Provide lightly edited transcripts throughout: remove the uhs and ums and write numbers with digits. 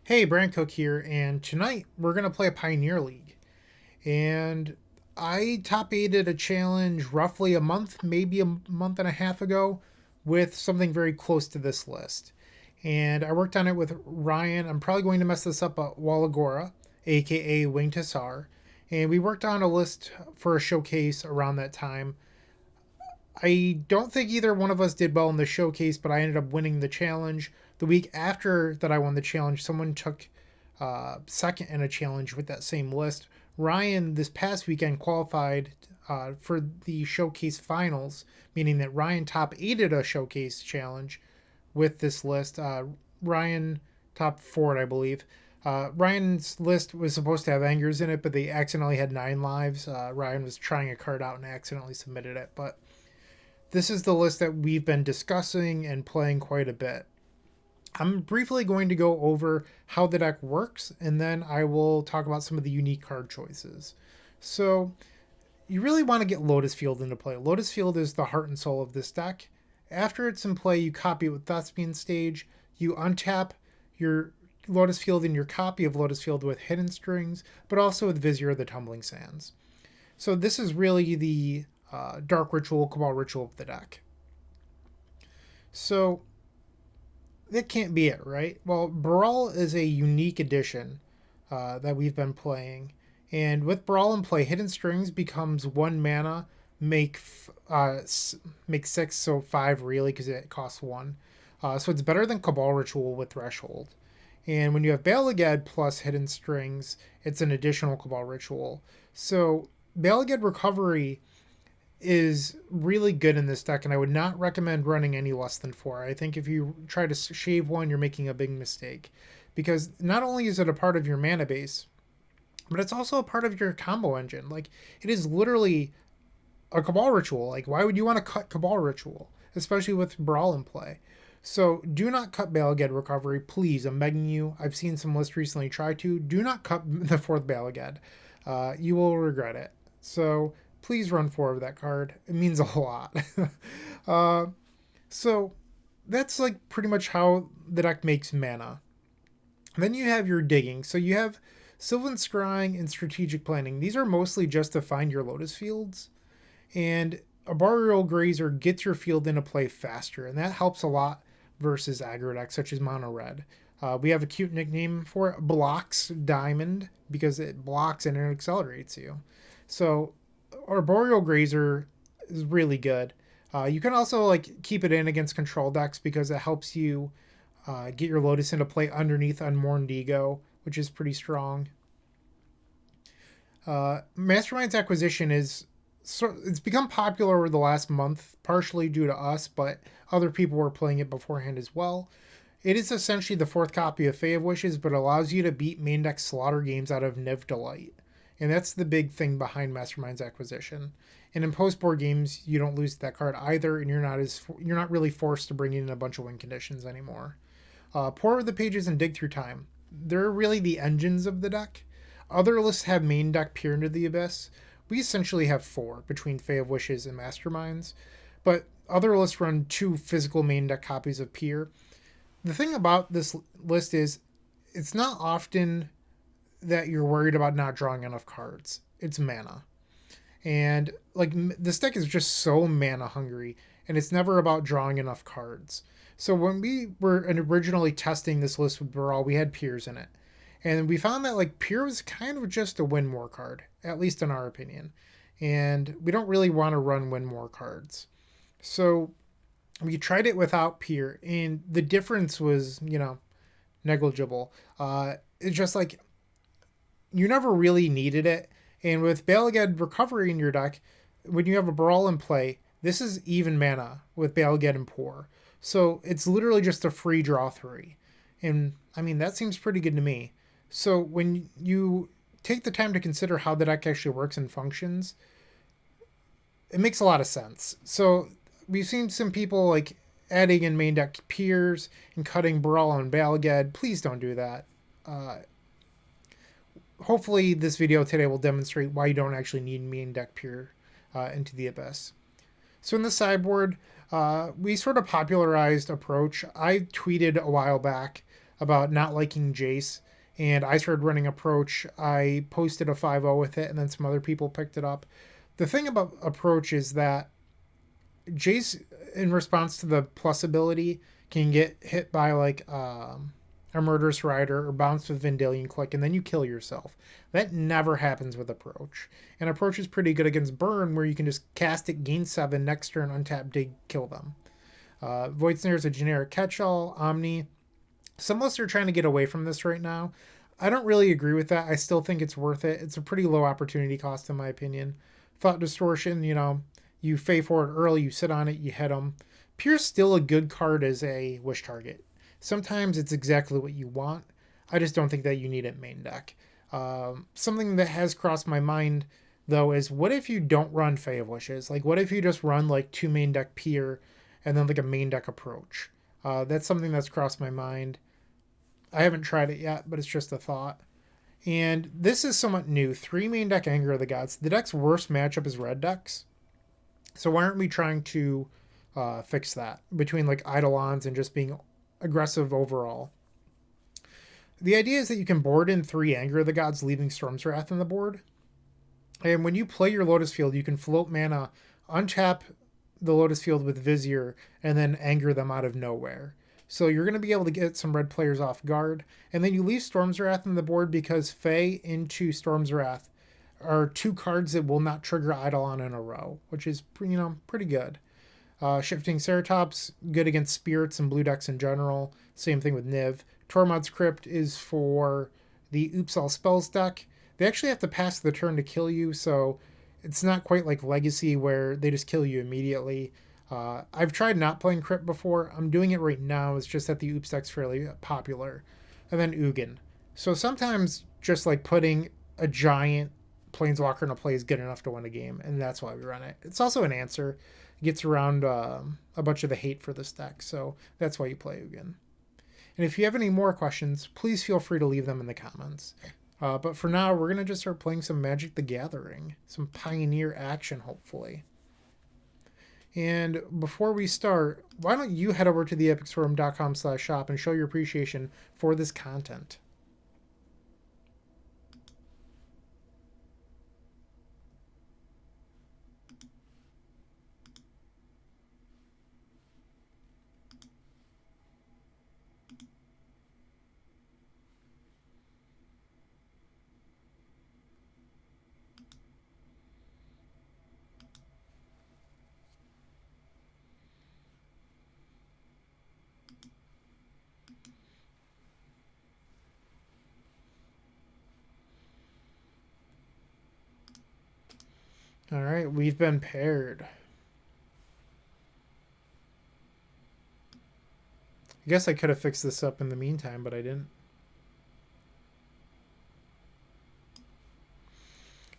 Hey, Bryant here, and tonight we're going to play a Pioneer League. And I top aided a challenge roughly a month, maybe a month and a half ago, with something very close to this list. And I worked on it with Ryan. I'm probably going to mess this up, Wallagora, aka Wing Tassar. And we worked on a list for a showcase around that time. I don't think either one of us did well in the showcase, but I ended up winning the challenge. The week after that, I won the challenge. Someone took second in a challenge with that same list. Ryan this past weekend qualified for the showcase finals, meaning that Ryan top aided a showcase challenge with this list. Ryan top four, I believe. Ryan's list was supposed to have angers in it, but they accidentally had 9 lives. Ryan was trying a card out and accidentally submitted it, but this is the list that we've been discussing and playing quite a bit. I'm briefly going to go over how the deck works, and then I will talk about some of the unique card choices. So, you really want to get Lotus Field into play. Lotus Field is the heart and soul of this deck. After it's in play, you copy it with Thespian Stage, you untap your Lotus Field in your copy of Lotus Field with Hidden Strings, but also with Vizier of the Tumbling Sands. So, this is really the Dark Ritual, Cabal Ritual of the deck. So, that can't be it, right? Well, Baral is a unique addition that we've been playing. And with Baral in play, Hidden Strings becomes 1 mana, make make 6, so 5 really, because it costs 1. So it's better than Cabal Ritual with Threshold. And when you have Balagad plus Hidden Strings, it's an additional Cabal Ritual. So Balagad Recovery is really good in this deck, and I would not recommend running any less than 4. I think if you try to shave 1, you're making a big mistake. Because not only is it a part of your mana base, but it's also a part of your combo engine. Like, it is literally a Cabal Ritual. Like, why would you want to cut Cabal Ritual? Especially with Brawl in play. So, do not cut Balagad Recovery, please. I'm begging you. I've seen some lists recently try to. Do not cut the 4th Balagad. You will regret it. So, please run 4 of that card. It means a lot. uh, so, that's like pretty much how the deck makes mana. Then you have your digging. So, you have Sylvan Scrying and Strategic Planning. These are mostly just to find your Lotus Fields. And a Boreal Grazer gets your field into play faster, and that helps a lot versus aggro decks such as Mono Red. We have a cute nickname for it, Blocks Diamond, because it blocks and it accelerates you. So our Boreal Grazer is really good. You can also like keep it in against control decks because it helps you get your Lotus into play underneath Unmourned Ego, which is pretty strong. Mastermind's Acquisition is it's become popular over the last month, partially due to us, but other people were playing it beforehand as well. It is essentially the 4th copy of Fae of Wishes, but allows you to beat main deck slaughter games out of Niv Delight. And that's the big thing behind Mastermind's Acquisition. And in post board games, you don't lose that card either, and you're not really forced to bring in a bunch of win conditions anymore. Pour over the pages and dig through time. They're really the engines of the deck. Other lists have main deck Peer into the Abyss. We essentially have 4 between Fae of Wishes and Masterminds, but other lists run 2 physical main deck copies of Peer. The thing about this list is it's not often that you're worried about not drawing enough cards. It's mana. And like this deck is just so mana hungry, and it's never about drawing enough cards. So when we were originally testing this list with Baral, we had Peers in it. And we found that like Peer was kind of just a win more card, at least in our opinion. And we don't really want to run win more cards. So we tried it without Peer, and the difference was, negligible. It's just like you never really needed it. And with Balagad Recovery in your deck, when you have a Brawl in play, this is even mana with Balagad and Pour. So it's literally just a free draw 3. And I mean, that seems pretty good to me. So when you take the time to consider how the deck actually works and functions, it makes a lot of sense. So we've seen some people like adding in main deck Peers and cutting Brawl and Balagad. Please don't do that. Hopefully this video today will demonstrate why you don't actually need main deck Peer into the Abyss. So in the sideboard, we sort of popularized approach. I tweeted a while back about not liking Jace, and I started running Approach. I posted a 5-0 with it, and then some other people picked it up. The thing about Approach is that Jace, in response to the plus ability, can get hit by like a Murderous Rider or bounce with Vendilion Click, and then you kill yourself. That never happens with Approach. And Approach is pretty good against Burn, where you can just cast it, gain 7, next turn, untap, dig, kill them. Void Snare is a generic catch-all. Omni. Some lists are trying to get away from this right now. I don't really agree with that. I still think it's worth it. It's a pretty low opportunity cost, in my opinion. Thought Distortion, you fey forward early, you sit on it, you hit them. Pure's still a good card as a wish target. Sometimes it's exactly what you want. I just don't think that you need it main deck. Something that has crossed my mind, though, is what if you don't run Fae of Wishes? Like, what if you just run, like, 2 main deck Pure and then, like, a main deck Approach? That's something that's crossed my mind. I haven't tried it yet, but it's just a thought. And this is somewhat new. 3 main deck Anger of the Gods. The deck's worst matchup is red decks. So why aren't we trying to fix that between like Eidolons and just being aggressive overall? The idea is that you can board in 3 Anger of the Gods, leaving Storm's Wrath on the board. And when you play your Lotus Field, you can float mana, untap the Lotus Field with Vizier, and then anger them out of nowhere. So you're going to be able to get some red players off guard. And then you leave Storm's Wrath on the board because Fae into Storm's Wrath are 2 cards that will not trigger Eidolon in a row, which is, pretty good. Shifting Ceratops, good against Spirits and blue decks in general. Same thing with Niv. Tormod's Crypt is for the Oops All Spells deck. They actually have to pass the turn to kill you, so it's not quite like Legacy where they just kill you immediately. I've tried not playing Crypt before. I'm doing it right now. It's just that the Oops deck's fairly popular. And then Ugin. So sometimes just like putting a giant Planeswalker in a play is good enough to win a game, and that's why we run it. It's also an answer. It gets around a bunch of the hate for this deck, so that's why you play Ugin. And if you have any more questions, please feel free to leave them in the comments. But for now, we're going to just start playing some Magic the Gathering. Some Pioneer action, hopefully. And before we start, why don't you head over to theepicsforum.com/shop and show your appreciation for this content. All right, we've been paired. I guess I could have fixed this up in the meantime, but I didn't.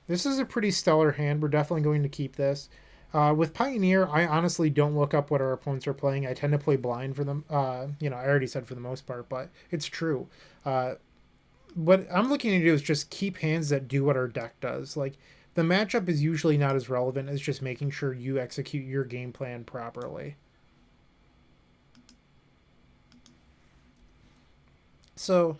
This is a pretty stellar hand. We're definitely going to keep this. With Pioneer, I honestly don't look up what our opponents are playing. I tend to play blind for them. I already said for the most part, but it's true. What I'm looking to do is just keep hands that do what our deck does. Like, the matchup is usually not as relevant as just making sure you execute your game plan properly. So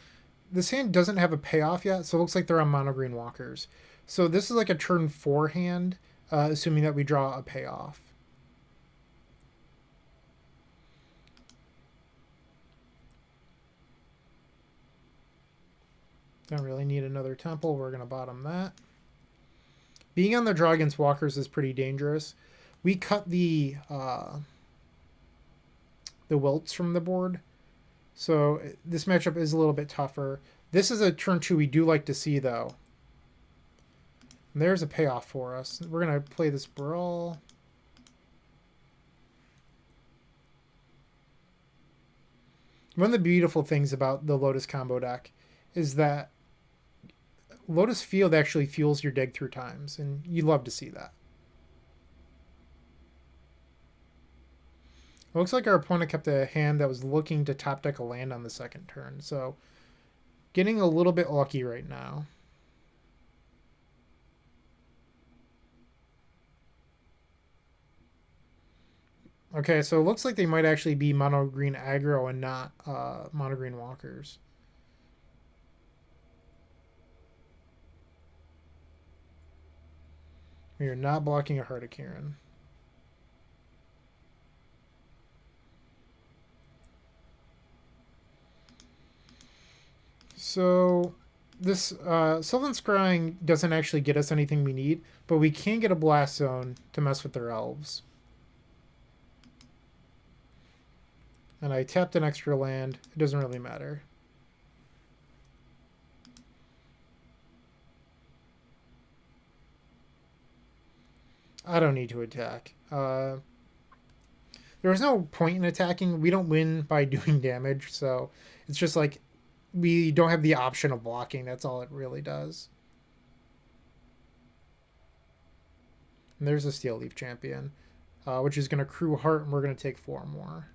this hand doesn't have a payoff yet, so it looks like they're on mono green walkers. So this is like a turn 4 hand, assuming that we draw a payoff. Don't really need another temple. We're going to bottom that. Being on the draw against walkers is pretty dangerous. We cut the wilts from the board, so this matchup is a little bit tougher. This is a turn 2 we do like to see, though. And there's a payoff for us. We're going to play this Baral. One of the beautiful things about the Lotus combo deck is that Lotus Field actually fuels your dig through times, and you love to see that. It looks like our opponent kept a hand that was looking to top deck a land on the second turn, so getting a little bit lucky right now. Okay, so it looks like they might actually be mono green aggro and not mono green walkers. We are not blocking a Heart of Kieran. So this Sylvan Scrying doesn't actually get us anything we need, but we can get a Blast Zone to mess with their elves. And I tapped an extra land. It doesn't really matter. I don't need to attack. There's no point in attacking. We don't win by doing damage, so it's just like we don't have the option of blocking. That's all it really does. And there's a Steel Leaf Champion, which is going to accrue heart, and we're going to take 4 more.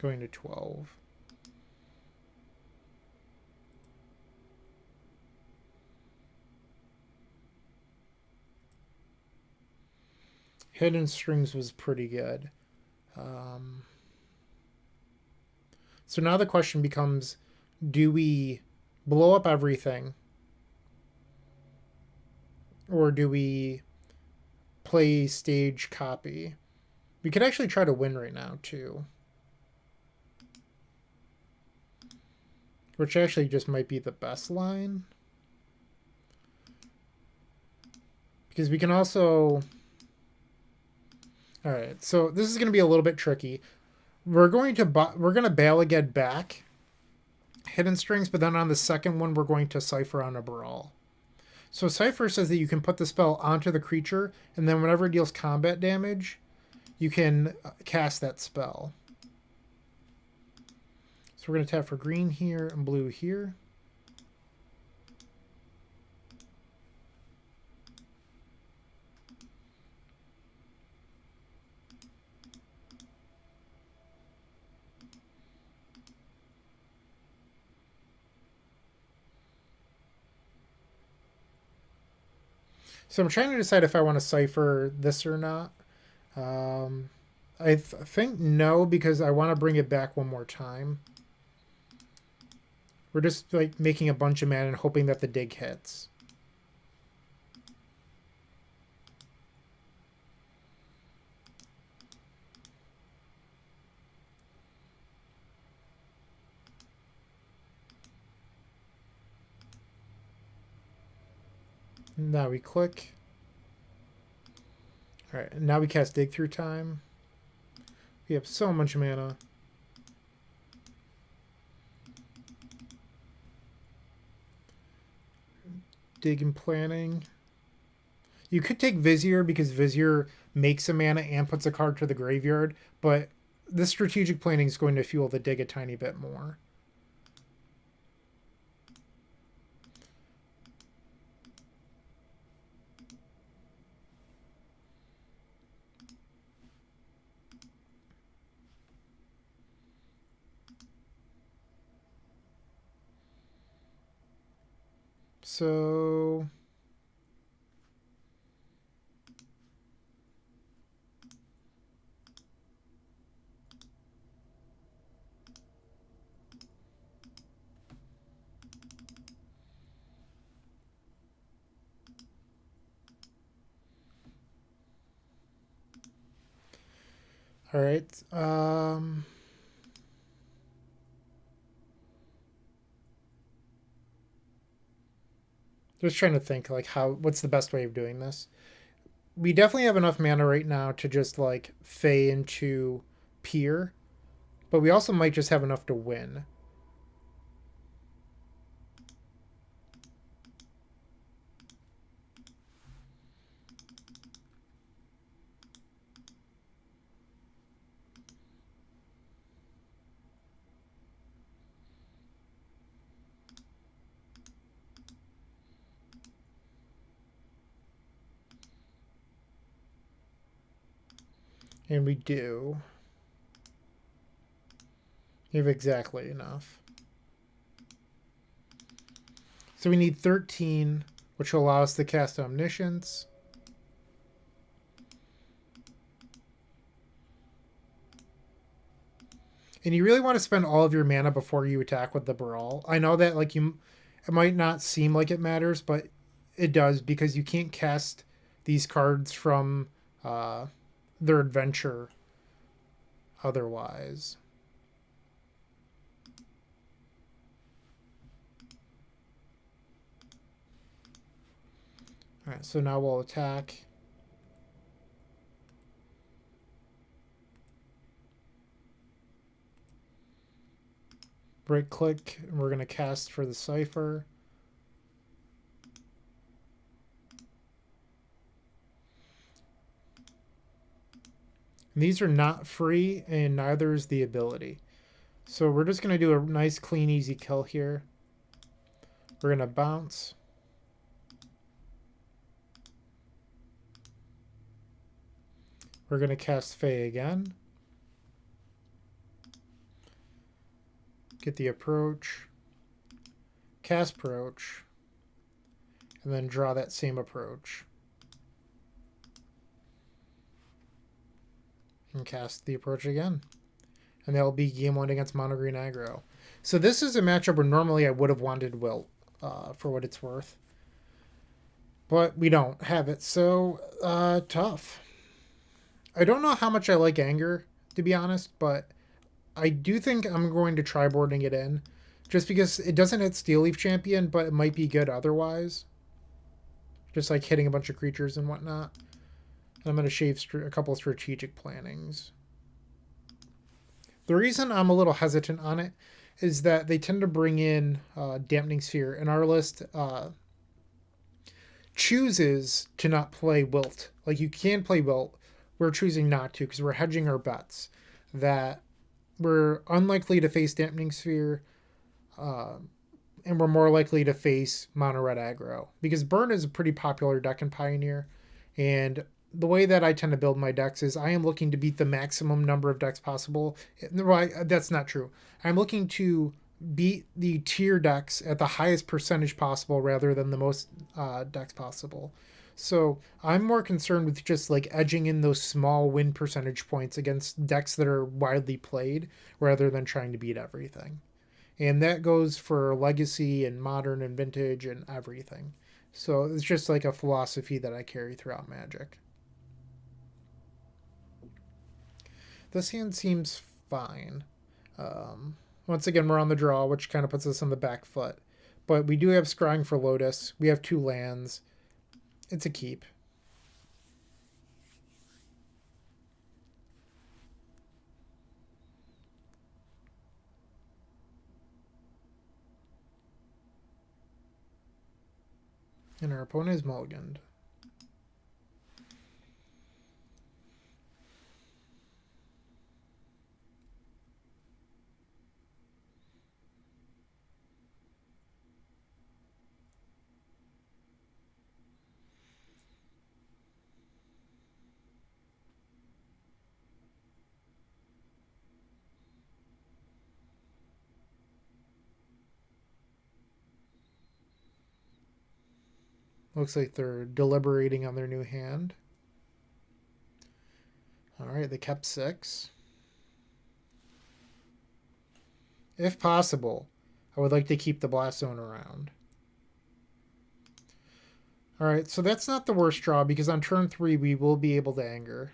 Going to 12. Hidden Strings was pretty good. So now the question becomes, do we blow up everything? Or do we play stage copy? We could actually try to win right now, too. Which actually just might be the best line. Because we can also... Alright, so this is going to be a little bit tricky. We're going to Bala Ged back Hidden Strings, but then on the second one we're going to Cipher on a Baral. So Cipher says that you can put the spell onto the creature, and then whenever it deals combat damage, you can cast that spell. So we're going to tap for green here and blue here. So I'm trying to decide if I want to Cipher this or not. I think no, because I want to bring it back one more time. We're just like making a bunch of mana and hoping that the dig hits. Now we click. Alright, now we cast Dig Through Time. We have so much mana. Dig and Planning. You could take Vizier because Vizier makes a mana and puts a card to the graveyard, but this strategic planning is going to fuel the dig a tiny bit more. So all right. Just trying to think like what's the best way of doing this. We definitely have enough mana right now to just like fey into Pier, but we also might just have enough to win. And we do. We have exactly enough. So we need 13 which will allow us to cast Omniscience. And you really want to spend all of your mana before you attack with the Baral. I know that like it might not seem like it matters, but it does, because you can't cast these cards from their adventure otherwise. All right, so now we'll attack. Right click, and we're going to cast for the Cipher. And these are not free, and neither is the ability. So we're just going to do a nice, clean, easy kill here. We're going to bounce. We're going to cast Fae again. Get the approach. Cast approach. And then draw that same approach. And cast the approach again. And that'll be game 1 against mono green aggro. So this is a matchup where normally I would have wanted Wilt, for what it's worth. But we don't have it, so tough. I don't know how much I like Anger, to be honest, but I do think I'm going to try boarding it in. Just because it doesn't hit Steel Leaf Champion, but it might be good otherwise. Just like hitting a bunch of creatures and whatnot. And I'm going to shave a couple strategic plannings. The reason I'm a little hesitant on it is that they tend to bring in Dampening Sphere, and our list chooses to not play Wilt. Like, you can play Wilt. We're choosing not to because we're hedging our bets that we're unlikely to face Dampening Sphere, and we're more likely to face mono red aggro, because Burn is a pretty popular deck in Pioneer, and the way that I tend to build my decks is I am looking to beat the maximum number of decks possible. Well, that's not true. I'm looking to beat the tier decks at the highest percentage possible rather than the most decks possible. So I'm more concerned with just like edging in those small win percentage points against decks that are widely played rather than trying to beat everything. And that goes for Legacy and Modern and Vintage and everything. So it's just like a philosophy that I carry throughout Magic. This hand seems fine. Once again, we're on the draw, which kind of puts us on the back foot. But we do have Scrying for Lotus. We have 2 lands. It's a keep. And our opponent is mulliganed. Looks like they're deliberating on their new hand. All right, they kept 6. If possible, I would like to keep the Blast Zone around. All right, so that's not the worst draw, because on turn 3 we will be able to Anger.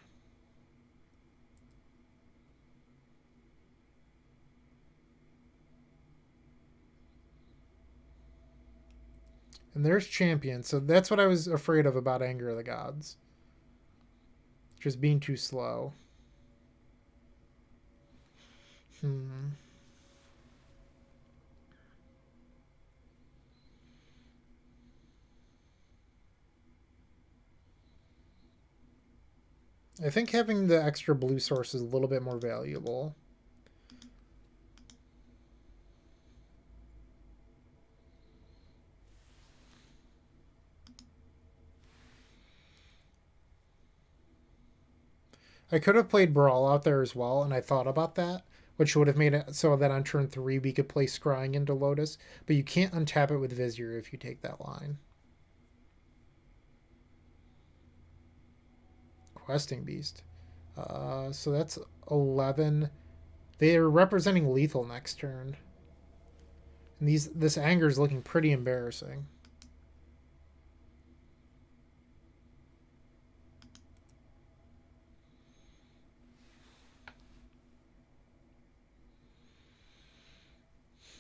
And there's Champion, so that's what I was afraid of about Anger of the Gods. Just being too slow. I think having the extra blue source is a little bit more valuable. I could have played Baral out there as well, and I thought about that, which would have made it so that on turn 3 we could play Scrying into Lotus, but you can't untap it with Vizier if you take that line. Questing Beast. So that's 11. They are representing lethal next turn. And this anger is looking pretty embarrassing.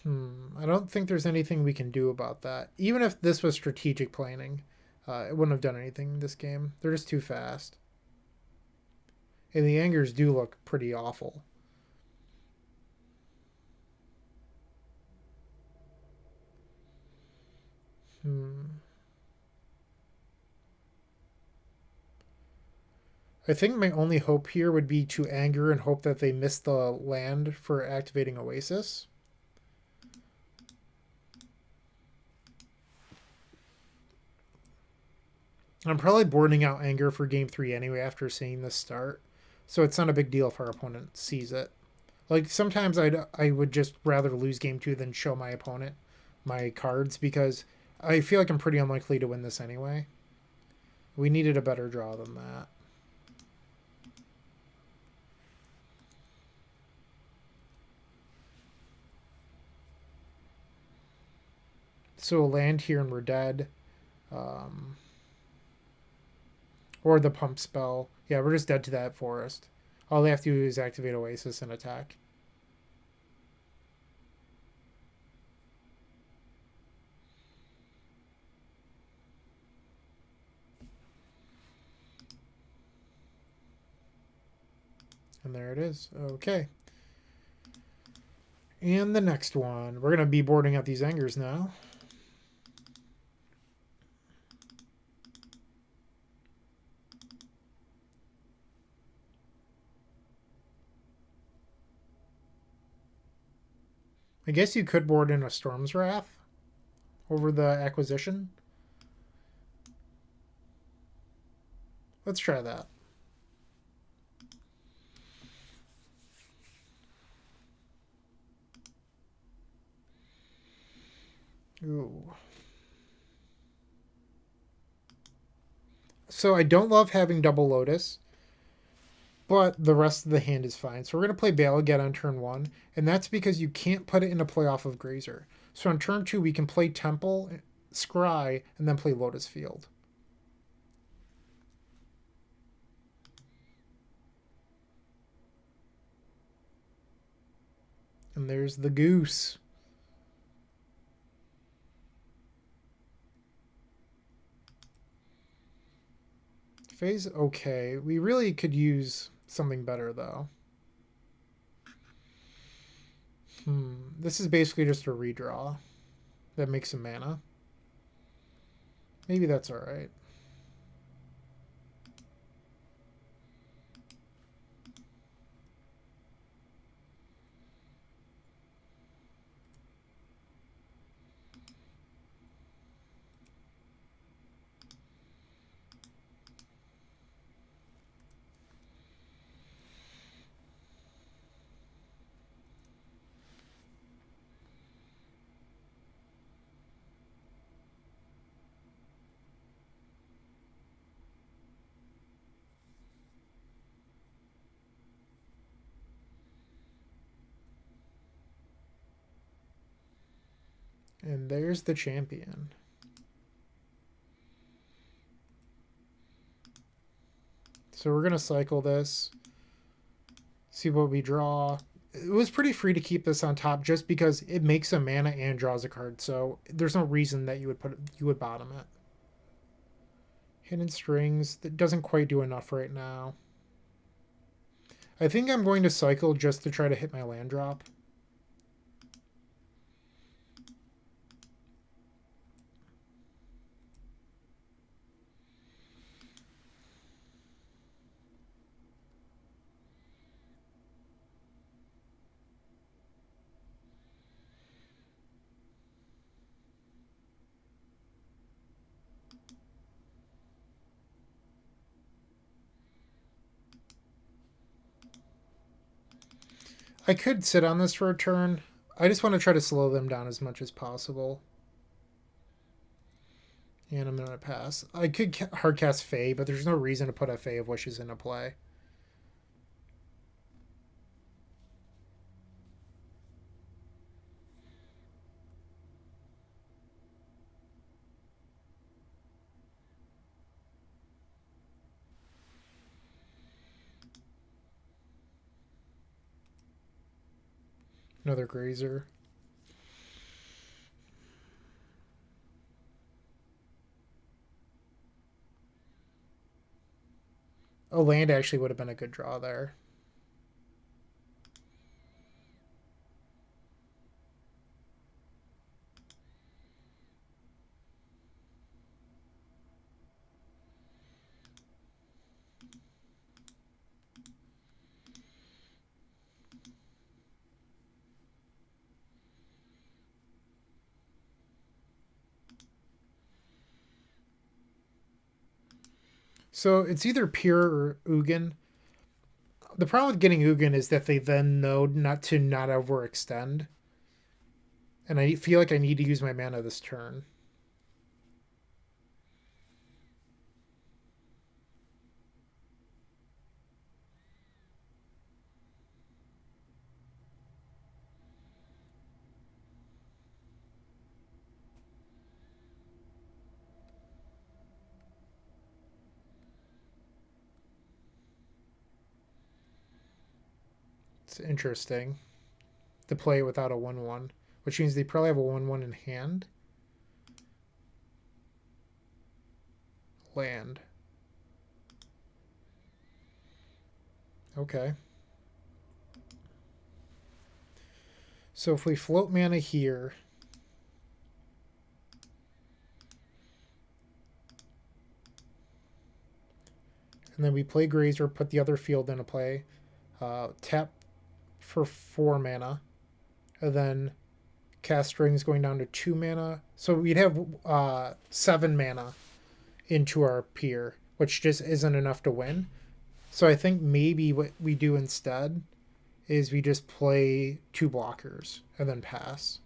I don't think there's anything we can do about that. Even if this was strategic planning, it wouldn't have done anything in this game. They're just too fast. And the angers do look pretty awful. I think my only hope here would be to anger and hope that they miss the land for activating Oasis. I'm probably boarding out anger for game 3 anyway after seeing this start. So it's not a big deal if our opponent sees it. Like sometimes I would just rather lose game 2 than show my opponent my cards because I feel like I'm pretty unlikely to win this anyway. We needed a better draw than that. So a land here and we're dead. Or the pump spell. Yeah, we're just dead to that forest. All they have to do is activate Oasis and attack. And there it is. Okay. And the next one. We're going to be boarding out these angers now. I guess you could board in a Storm's Wrath over the acquisition. Let's try that. Ooh. So I don't love having double Lotus, but the rest of the hand is fine. So we're going to play Baral again on turn 1, and that's because you can't put it in a play off of Grazer. So on turn 2, we can play Temple, Scry, and then play Lotus Field. And there's the goose. Phase okay. We really could use something better though. This is basically just a redraw that makes some mana. Maybe that's alright. And there's the champion. So we're going to cycle this, see what we draw. It was pretty free to keep this on top just because it makes a mana and draws a card. So there's no reason that you would bottom it. Hidden Strings, that doesn't quite do enough right now. I think I'm going to cycle just to try to hit my land drop. I could sit on this for a turn. I just want to try to slow them down as much as possible. And I'm gonna pass. I could hardcast Fae, but there's no reason to put a Fae of Wishes into play. Another Grazer. A land actually would have been a good draw there. So it's either Pure or Ugin. The problem with getting Ugin is that they then know not to not overextend. And I feel like I need to use my mana this turn. It's interesting to play it without a 1/1, which means they probably have a 1/1 in hand. Land. Okay. So if we float mana here, and then we play Grazer, put the other field into play, tap for 4 mana, and then cast Strings going down to 2 mana. So we'd have 7 mana into our Pier, which just isn't enough to win. So I think maybe what we do instead is we just play 2 blockers and then pass.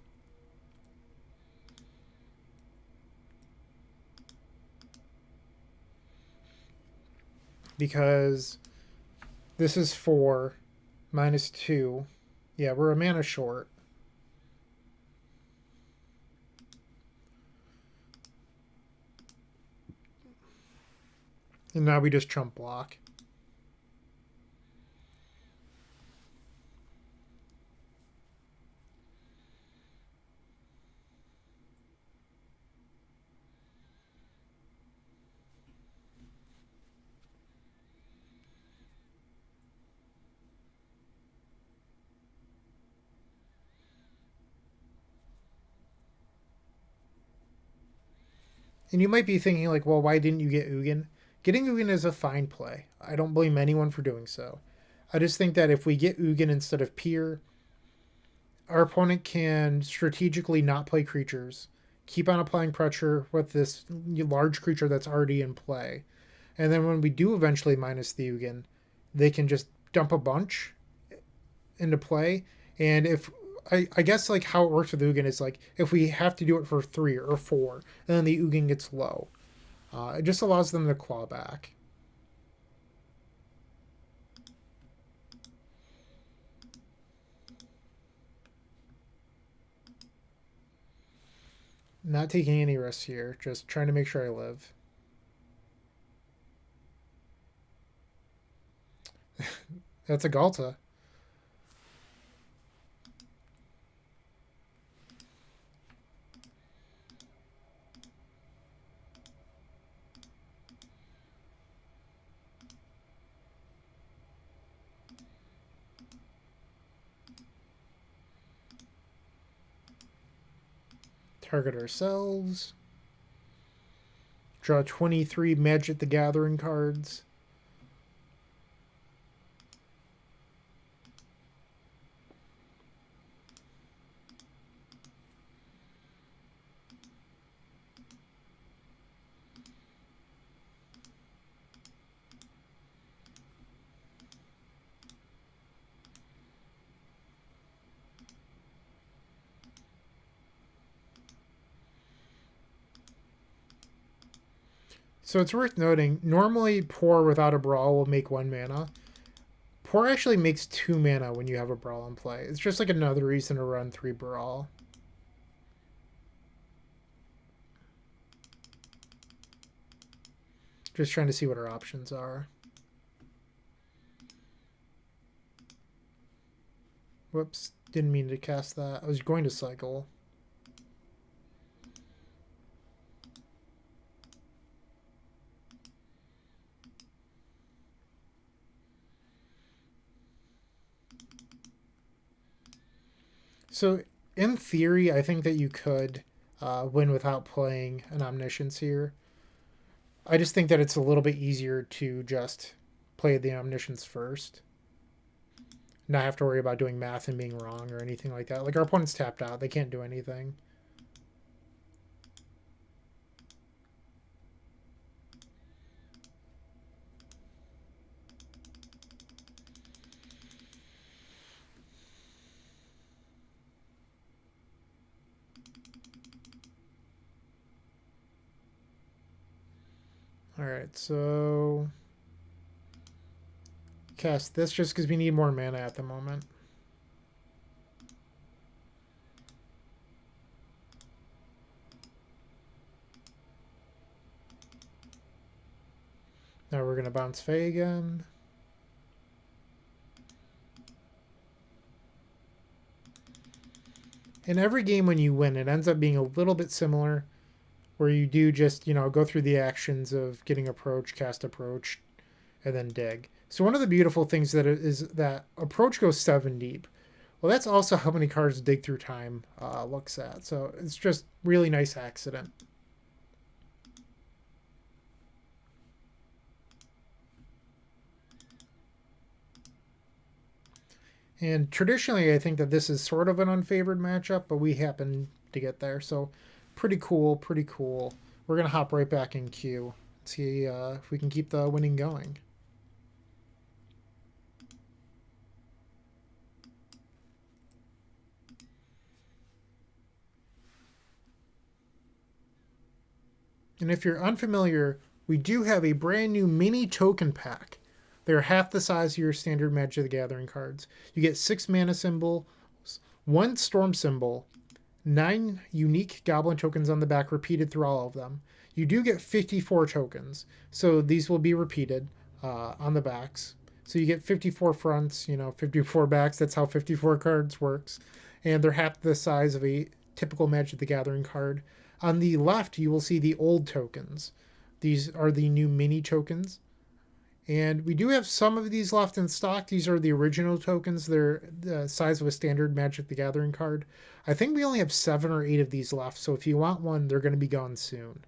Because this is 4 minus 2. Yeah, we're a mana short. And now we just chump block. And you might be thinking, like, well, why didn't you get Ugin? Getting Ugin is a fine play. I don't blame anyone for doing so. I just think that if we get Ugin instead of Pier, our opponent can strategically not play creatures, keep on applying pressure with this large creature that's already in play. And then when we do eventually minus the Ugin, they can just dump a bunch into play. And if I guess like how it works with Ugin is like if we have to do it for 3 or 4, and then the Ugin gets low, it just allows them to claw back. Not taking any risks here, just trying to make sure I live. That's a Galta. Target ourselves. Draw 23 Magic the Gathering cards. So it's worth noting, normally Pour without a Brawl will make 1 mana. Pour actually makes 2 mana when you have a Brawl in play. It's just like another reason to run 3 Baral. Just trying to see what our options are. Whoops, didn't mean to cast that. I was going to cycle. So, in theory, I think that you could win without playing an Omniscience here. I just think that it's a little bit easier to just play the Omniscience first. Not have to worry about doing math and being wrong or anything like that. Like, our opponent's tapped out. They can't do anything. Alright, so cast this just because we need more mana at the moment. Now we're going to bounce Fae again. In every game when you win, it ends up being a little bit similar, where you do just, go through the actions of getting approach, cast approach, and then dig. So one of the beautiful things that is that approach goes 7 deep. Well, that's also how many cards Dig Through Time looks at. So it's just really nice accident. And traditionally, I think that this is sort of an unfavored matchup, but we happen to get there. So pretty cool, pretty cool. We're going to hop right back in queue. See if we can keep the winning going. And if you're unfamiliar, we do have a brand new mini token pack. They're half the size of your standard Magic the Gathering cards. You get 6 mana symbols, 1 storm symbol, 9 unique goblin tokens on the back repeated through all of them. You do get 54 tokens, so these will be repeated on the backs. So you get 54 fronts, 54 backs. That's how 54 cards works. And they're half the size of a typical Magic the Gathering card. On the left, you will see the old tokens. These are the new mini tokens. And we do have some of these left in stock. These are the original tokens. They're the size of a standard Magic the Gathering card. I think we only have 7 or 8 of these left. So if you want one, they're going to be gone soon.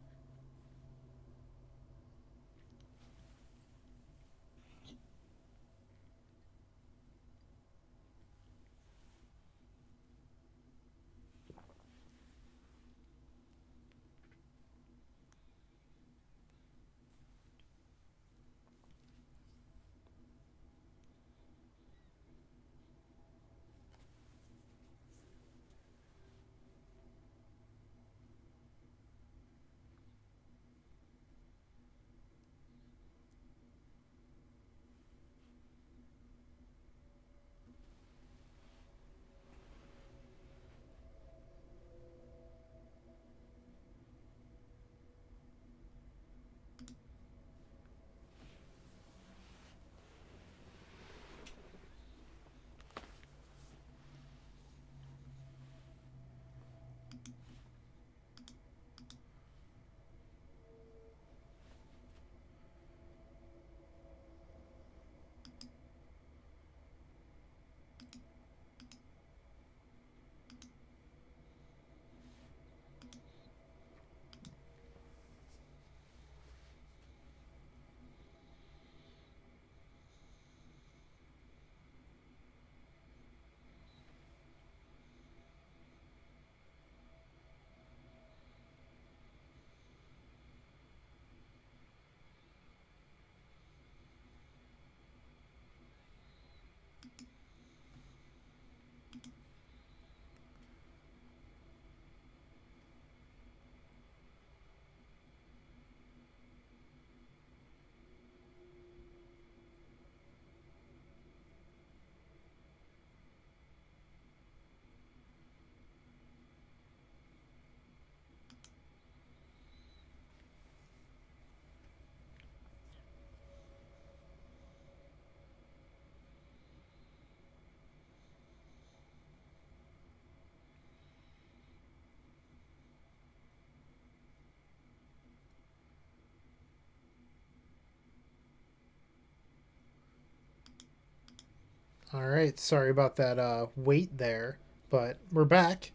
All right, sorry about that wait there, but we're back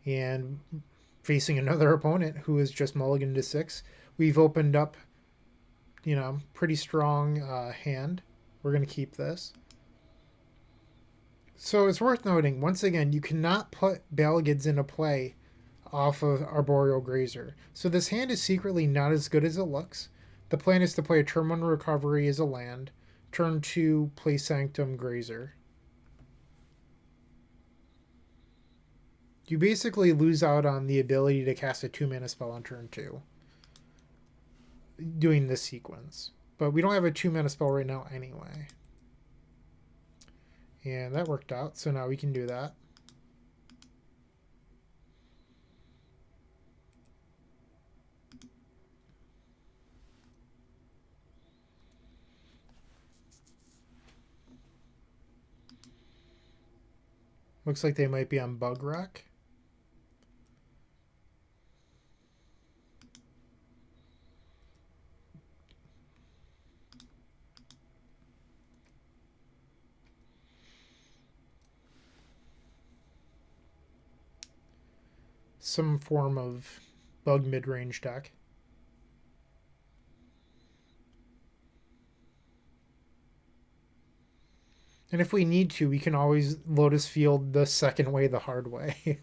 and facing another opponent who is just mulliganed to 6. We've opened up, pretty strong hand. We're going to keep this. So it's worth noting, once again, you cannot put Balagids into play off of Arboreal Grazer. So this hand is secretly not as good as it looks. The plan is to play a turn 1 Recovery as a land, turn 2 play Sanctum Grazer. You basically lose out on the ability to cast a 2-mana spell on turn 2 doing this sequence. But we don't have a 2-mana spell right now anyway. And that worked out, so now we can do that. Looks like they might be on Bug Rock. Some form of bug mid-range deck. And if we need to, we can always Lotus Field the second way the hard way.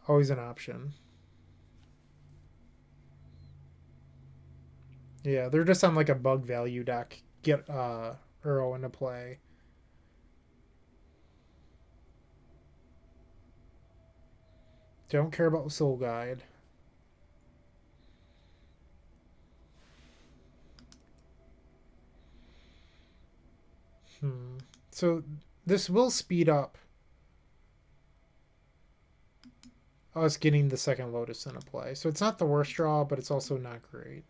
Always an option. Yeah, they're just on like a bug value deck. Get Earl into play. Don't care about Soul Guide. So this will speed up us getting the second Lotus into play. So it's not the worst draw, but it's also not great.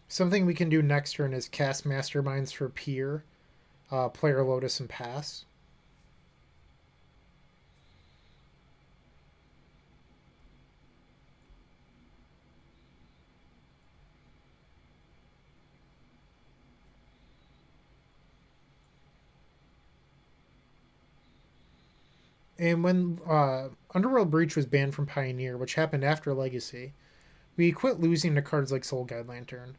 Something we can do next turn is cast Masterminds for Pier, player Lotus, and pass. And when Underworld Breach was banned from Pioneer, which happened after Legacy, we quit losing to cards like Soul Guide Lantern.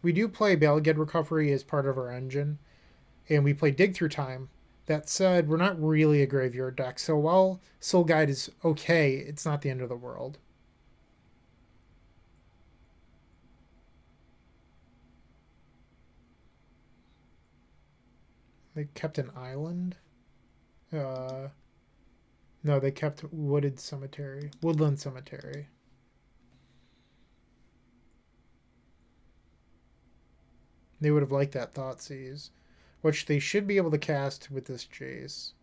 We do play Balaged Recovery as part of our engine, and we play Dig Through Time. That said, we're not really a graveyard deck, so while Soul Guide is okay, it's not the end of the world. They kept an island. No, they kept Woodland Cemetery. They would have liked that Thoughtseize, which they should be able to cast with this Jace.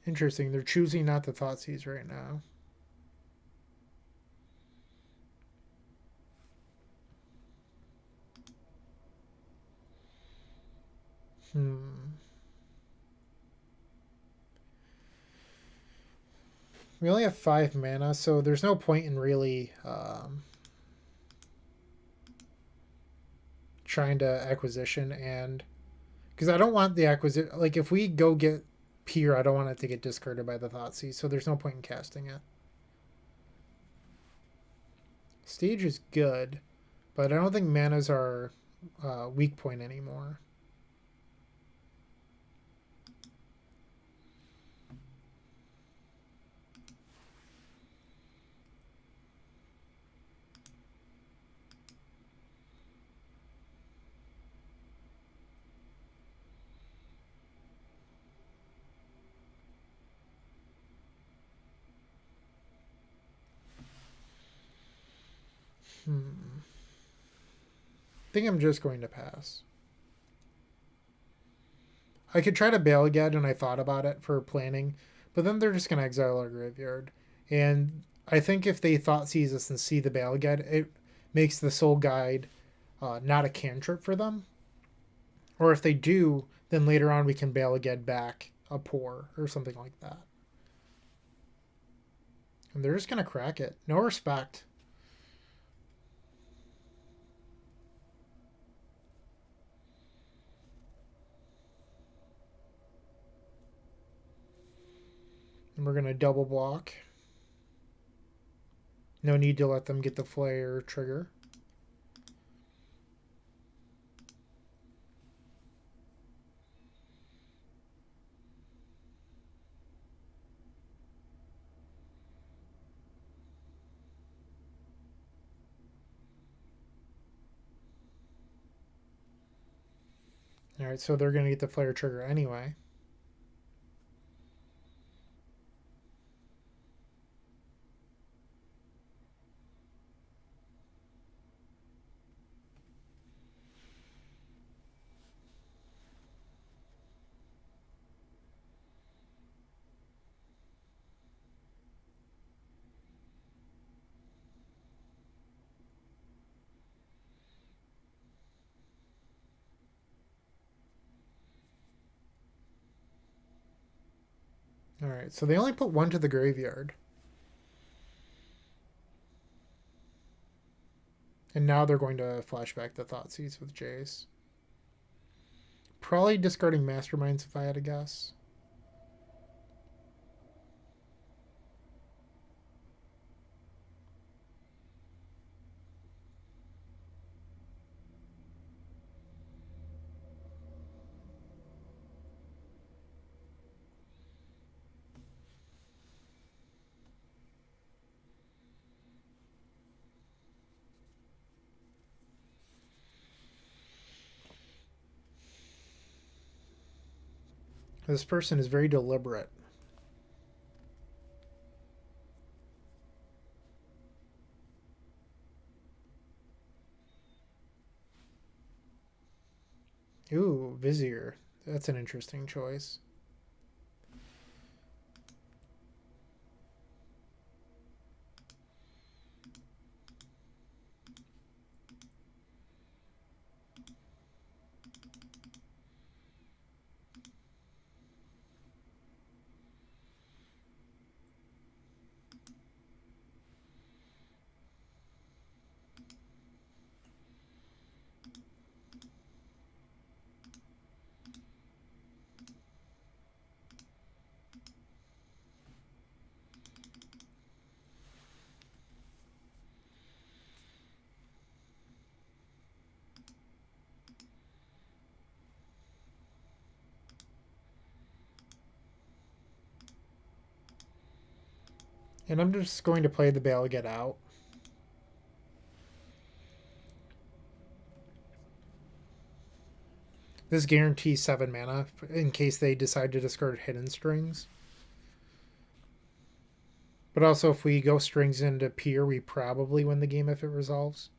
Interesting. They're choosing not to Thoughtseize right now. We only have 5 mana, so there's no point in really trying to acquisition, and because I don't want the acquisition. Like if we go get Pier, I don't want it to get discarded by the Thoughtseize, so there's no point in casting it. Stage is good, but I don't think mana's our weak point anymore. I think I'm just going to pass. I could try to bail again, and I thought about it for planning, but then they're just going to exile our graveyard. And I think if they thought seize us and see the bail again, it makes the soul guide not a cantrip for them. Or if they do, then later on we can bail again back a pour or something like that. And they're just going to crack it. No respect. And we're going to double block. No need to let them get the flare trigger. Alright, so they're going to get the flare trigger anyway. Alright, so they only put one to the graveyard. And now they're going to flashback the Thoughtseize with Jace. Probably discarding Masterminds if I had to guess. This person is very deliberate. Ooh, Vizier. That's an interesting choice. And I'm just going to play the Baal Get Out. This guarantees 7 mana in case they decide to discard Hidden Strings. But also, if we go strings into Pier, we probably win the game if it resolves.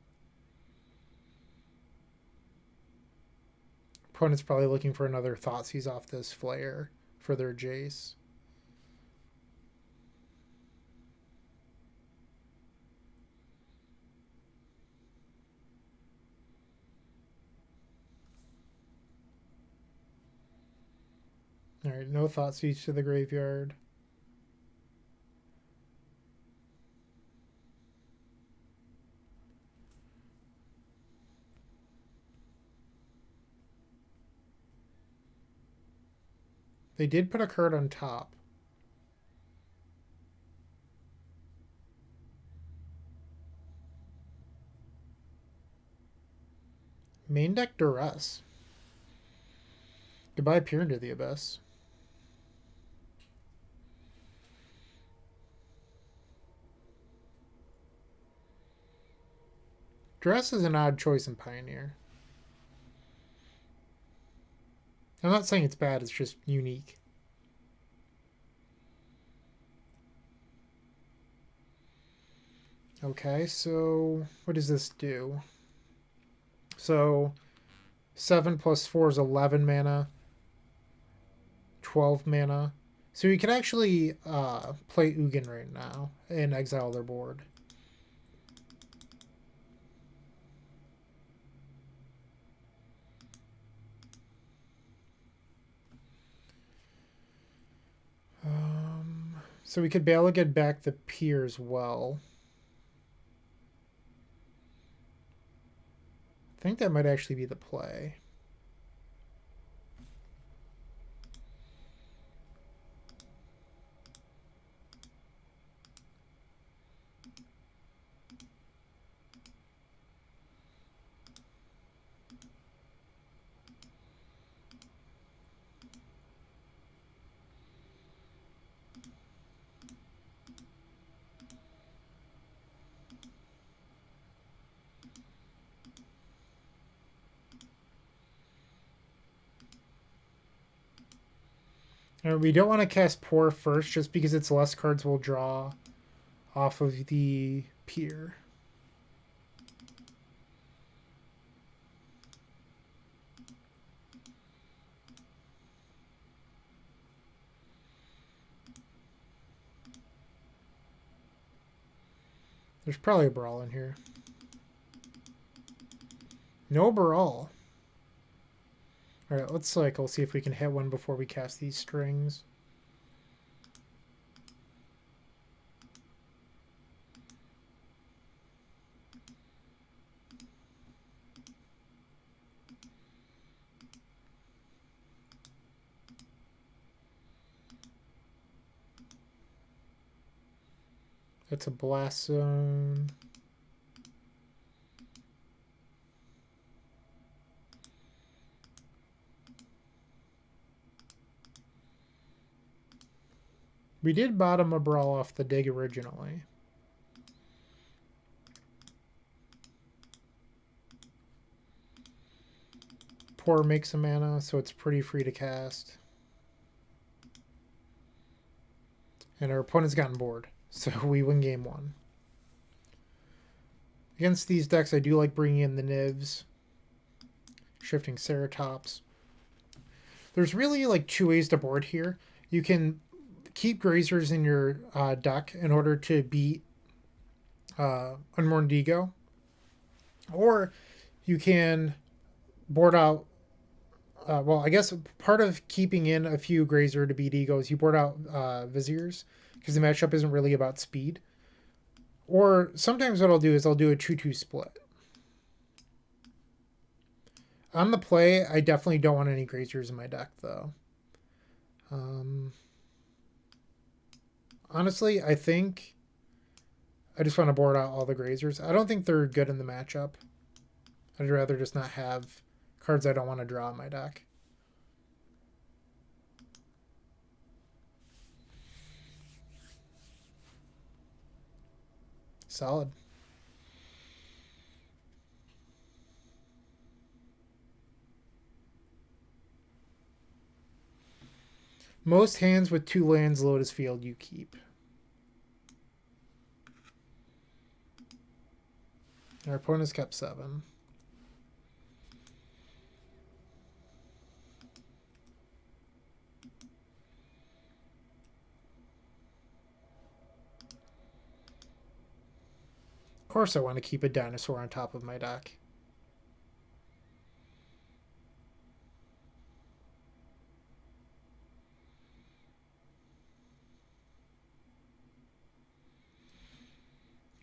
Opponent's probably looking for another Thoughtseize off this Flare for their Jace. Alright, no Thoughtseize to the graveyard. They did put a card on top. Main deck Duress. Goodbye, Peer into the Abyss. Duress is an odd choice in Pioneer. I'm not saying it's bad, it's just unique. Okay, so what does this do? So 7 plus 4 is 11 mana, 12 mana. So you can actually play Ugin right now and exile their board. So we could get back the pier as well. I think that might actually be the play. We don't want to cast Pour first just because it's less cards we'll draw off of the pier. There's probably a Baral in here. No Baral. Alright, let's cycle, see if we can hit one before we cast these strings. That's a blast zone. We did bottom a Baral off the dig originally. Pour makes a mana, so it's pretty free to cast. And our opponent's gotten bored, so we win game one. Against these decks, I do like bringing in the Nivs, shifting Ceratops. There's really like two ways to board here. You can keep Grazers in your deck in order to beat Unmourned Ego, or you can board out. Well, I guess part of keeping in a few Grazer to beat Ego is you board out Viziers because the matchup isn't really about speed. Or sometimes what I'll do is I'll do a 2-2 split. On the play, I definitely don't want any Grazers in my deck, though. Honestly, I think I just want to board out all the Grazers. I don't think they're good in the matchup. I'd rather just not have cards I don't want to draw in my deck. Solid. Most hands with 2 lands Lotus Field you keep. Our opponent's kept 7. Of course I want to keep a dinosaur on top of my deck.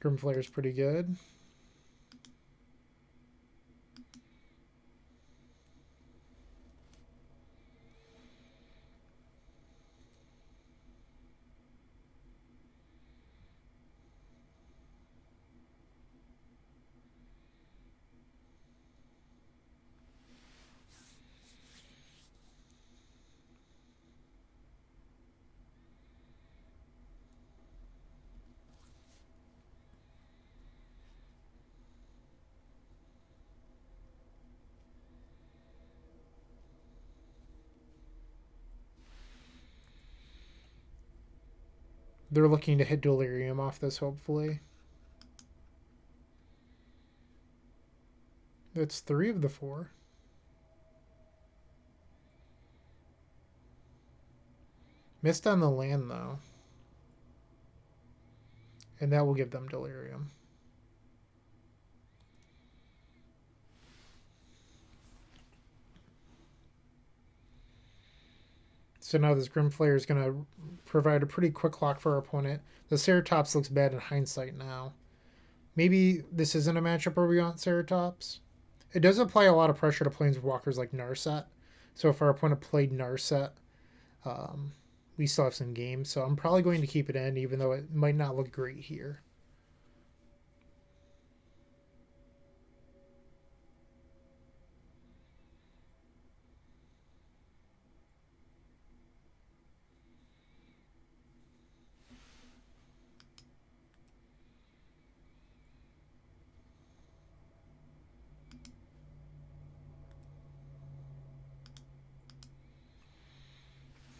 Grimflare's pretty good. They're looking to hit Delirium off this, hopefully. It's 3 of the 4. Missed on the land, though. And that will give them delirium. So now this Grimflayer is going to provide a pretty quick lock for our opponent. The Ceratops looks bad in hindsight now. Maybe this isn't a matchup where we want Ceratops. It does apply a lot of pressure to planeswalkers like Narset. So if our opponent played Narset, we still have some games. So I'm probably going to keep it in, even though it might not look great here.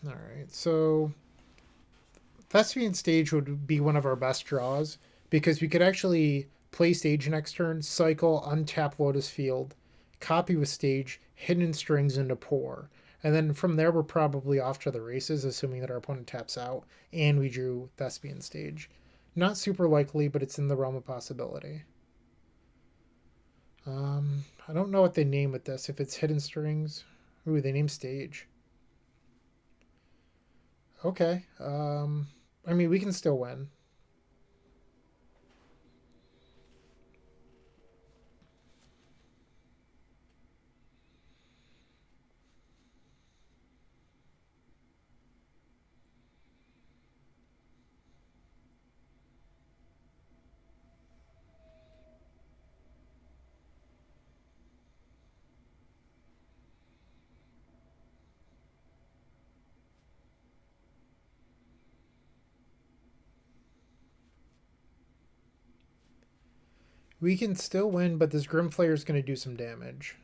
All right, so Thespian Stage would be one of our best draws because we could actually play Stage next turn, cycle, untap Lotus Field, copy with Stage, Hidden Strings into Pour. And then from there, we're probably off to the races, assuming that our opponent taps out and we drew Thespian Stage. Not super likely, but it's in the realm of possibility. I don't know what they name with this. If it's Hidden Strings, ooh, they name Stage. Okay. I mean, we can still win. We can still win, but this Grimflayer is going to do some damage.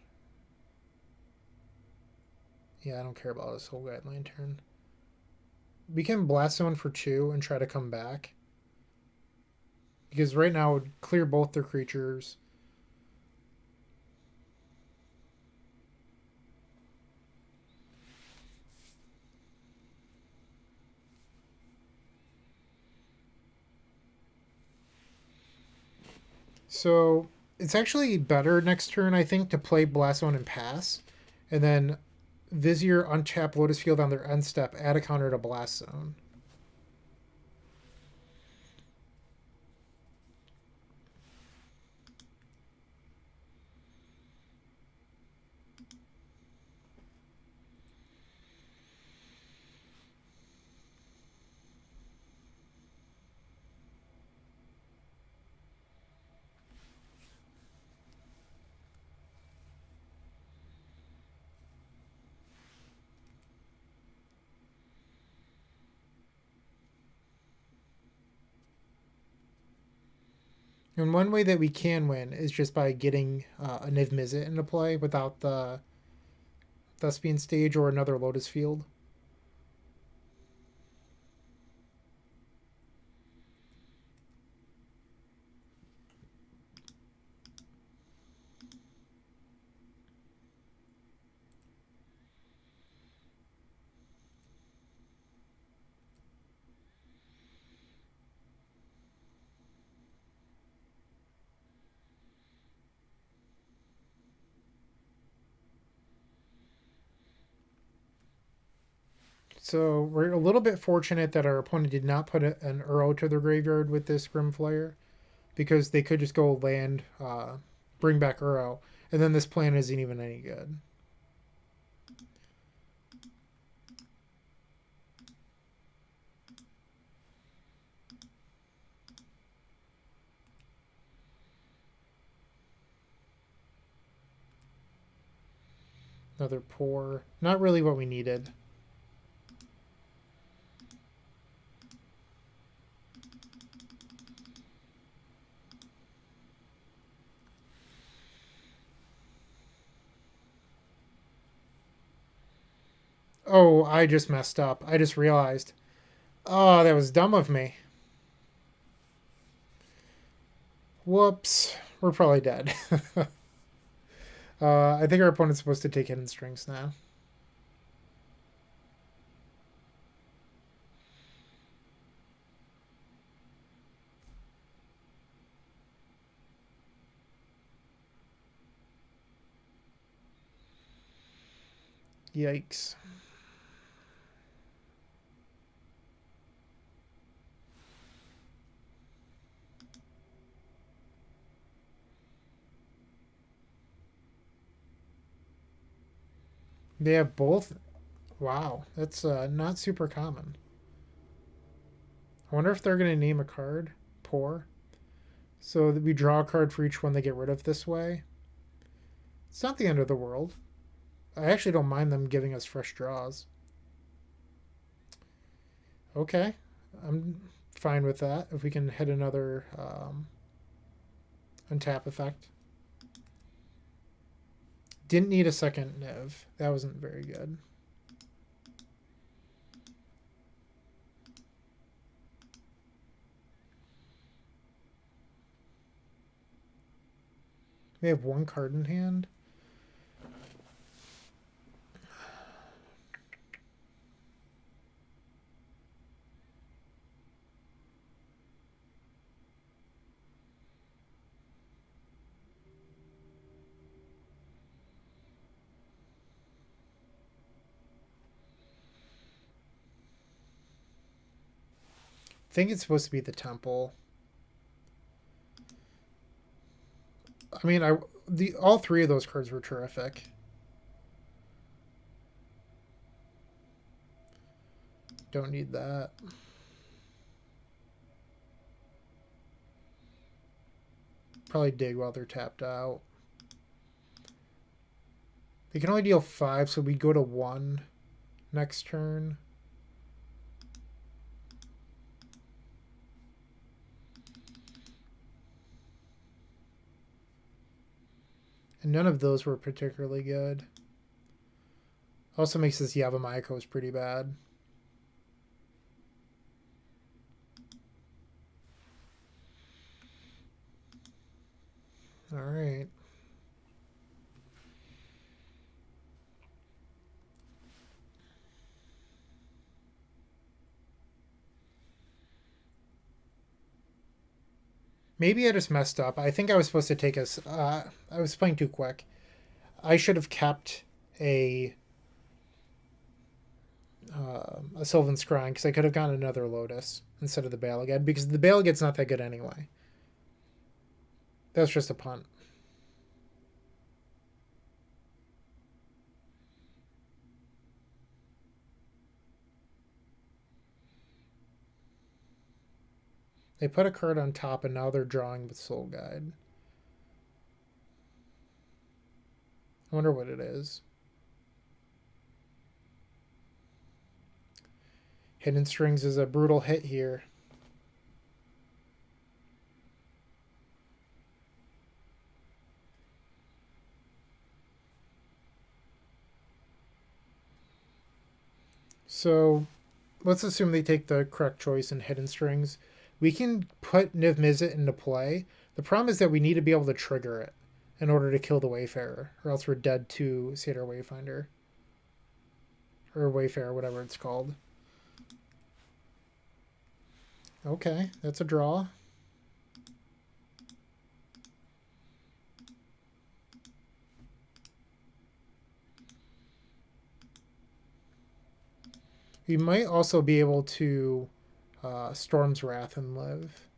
Yeah, I don't care about this whole Guide Lantern. We can blast someone for 2 and try to come back. Because right now it would clear both their creatures. So it's actually better next turn, I think, to play Blast Zone and pass. And then Vizier untap Lotus Field on their end step, add a counter to Blast Zone. And one way that we can win is just by getting a Niv Mizzet into play without the Thespian Stage or another Lotus Field. So we're a little bit fortunate that our opponent did not put an Uro to their graveyard with this Grimflayer, because they could just go land, bring back Uro, and then this plan isn't even any good. Another Pour. Not really what we needed. Oh, I just messed up. I just realized. Oh, that was dumb of me. Whoops. We're probably dead. I think our opponent's supposed to take hidden strings now. Yikes. They have both. Wow, that's not super common. I wonder if they're going to name a card poor. So that we draw a card for each one they get rid of this way. It's not the end of the world. I actually don't mind them giving us fresh draws. Okay, I'm fine with that. If we can hit another untap effect. Didn't need a second Niv. That wasn't very good. We have one card in hand. I think it's supposed to be the temple. I mean, all three of those cards were terrific. Don't need that. Probably dig while they're tapped out. They can only deal 5, so we go to 1 next turn. And none of those were particularly good. Also makes this Yavamaikos pretty bad. All right. Maybe I just messed up. I think I was supposed to take us. I was playing too quick. I should have kept a Sylvan Scrying because I could have gotten another Lotus instead of the Balagad because the Balagad's not that good anyway. That's just a punt. They put a card on top and now they're drawing with Soul Guide. I wonder what it is. Hidden Strings is a brutal hit here. So let's assume they take the correct choice in Hidden Strings. We can put Niv Mizzet into play. The problem is that we need to be able to trigger it in order to kill the Wayfarer, or else we're dead to Seder Wayfinder. Or Wayfarer, whatever it's called. Okay, that's a draw. We might also be able to Storm's Wrath and live.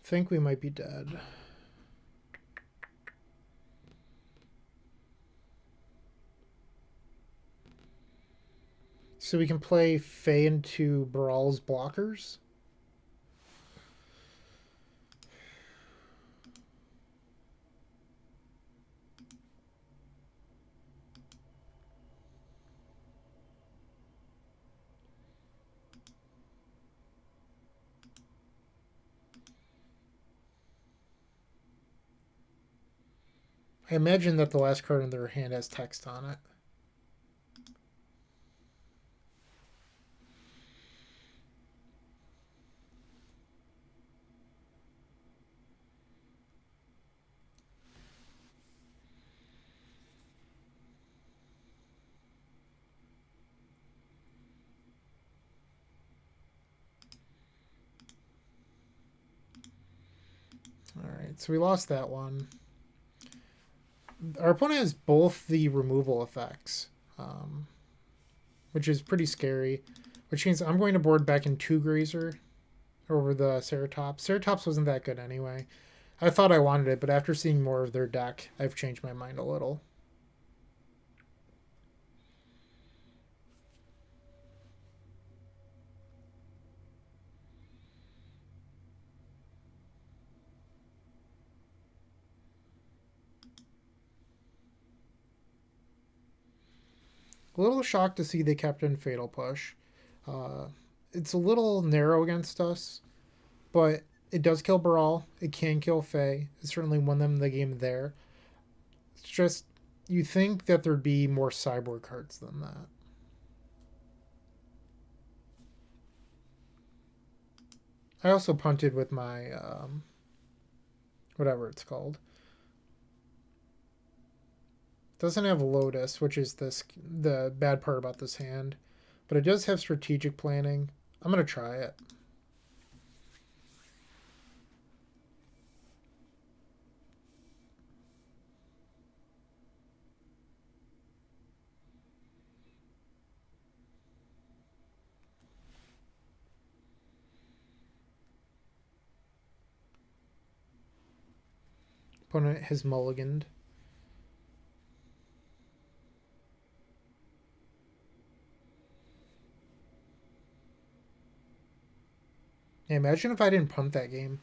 Think we might be dead. So we can play Fae into Baral's blockers. I imagine that the last card in their hand has text on it. Alright, so we lost that one. Our opponent has both the removal effects, which is pretty scary. Which means I'm going to board back in 2 Grazer over the Ceratops. Ceratops wasn't that good anyway. I thought I wanted it, but after seeing more of their deck, I've changed my mind a little. A little shocked to see they kept in Fatal Push. Uh, it's a little narrow against us, but it does kill Baral. It can kill Fae. It certainly won them the game there. It's just, you think that there'd be more cyborg cards than that. I also punted with my, whatever it's called. Doesn't have Lotus, which is the bad part about this hand, but it does have strategic planning. I'm gonna try it. Opponent has mulliganed. Yeah, imagine if I didn't punt that game.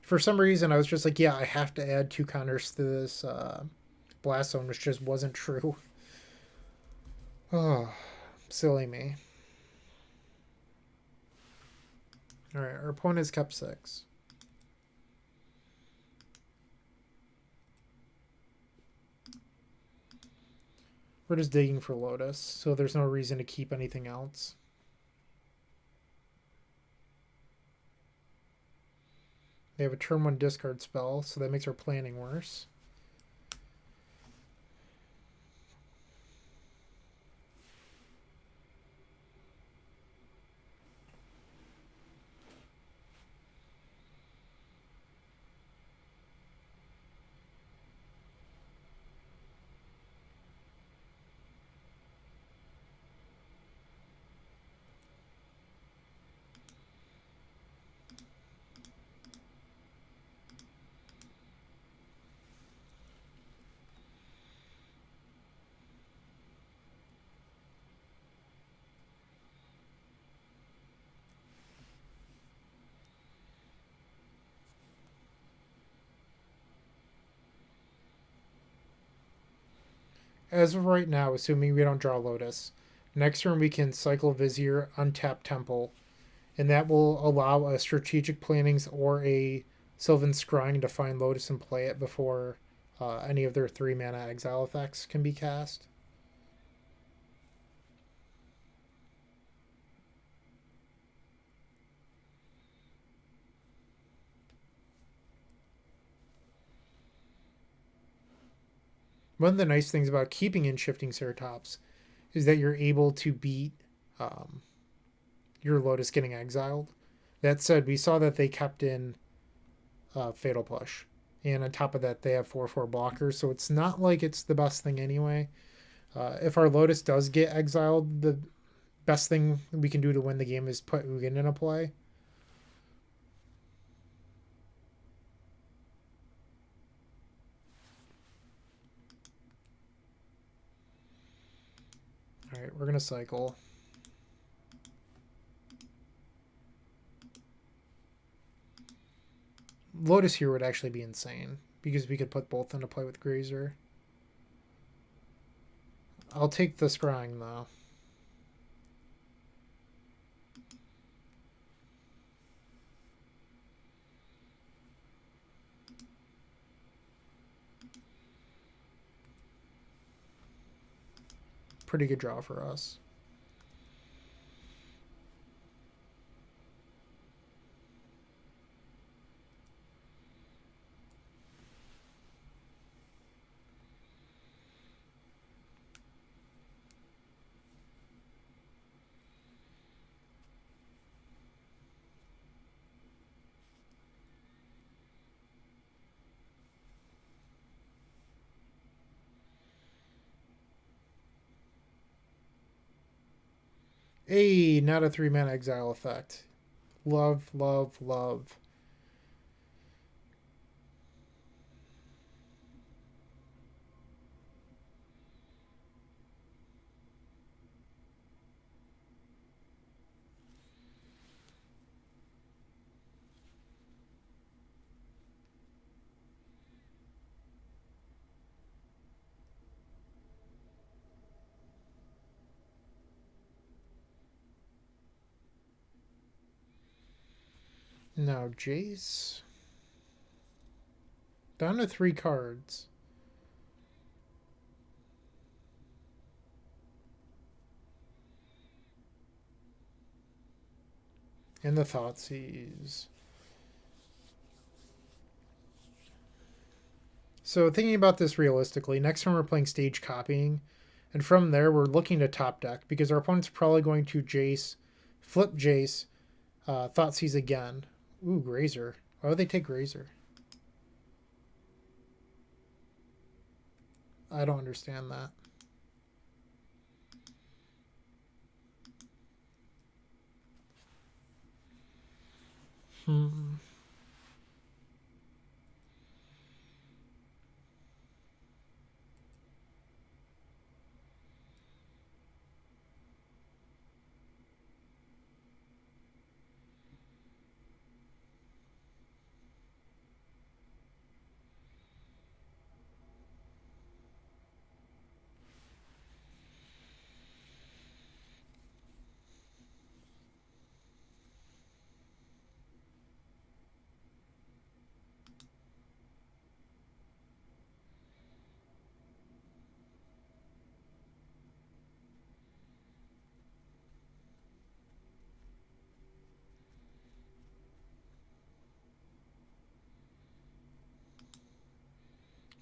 For some reason, I was just like, yeah, I have to add 2 counters to this Blast Zone, which just wasn't true. Oh, silly me. Alright, our opponent has kept 6. We're just digging for Lotus, so there's no reason to keep anything else. They have a turn 1 discard spell, so that makes our planning worse. As of right now, assuming we don't draw Lotus, next turn we can cycle Vizier, untap Temple, and that will allow a strategic plannings or a Sylvan Scrying to find Lotus and play it before any of their 3 mana exile effects can be cast. One of the nice things about keeping in Shifting Ceratops is that you're able to beat um, your Lotus getting exiled. That said, we saw that they kept in Fatal Push. And on top of that, they have 4/4 blockers, so it's not like it's the best thing anyway. If our Lotus does get exiled, the best thing we can do to win the game is put Ugin in a play. Alright, we're going to cycle. Lotus here would actually be insane, because we could put both into play with Grazer. I'll take the Scrying, though. Pretty good draw for us. Hey, not a 3-mana exile effect. Love, love, love. Now, Jace. Down to 3 cards. And the Thoughtseize. So thinking about this realistically, next time we're playing stage copying, and from there we're looking to top deck because our opponent's probably going to Jace, flip Jace, Thoughtseize again. Ooh, Grazer. Why would they take Grazer? I don't understand that. Hmm.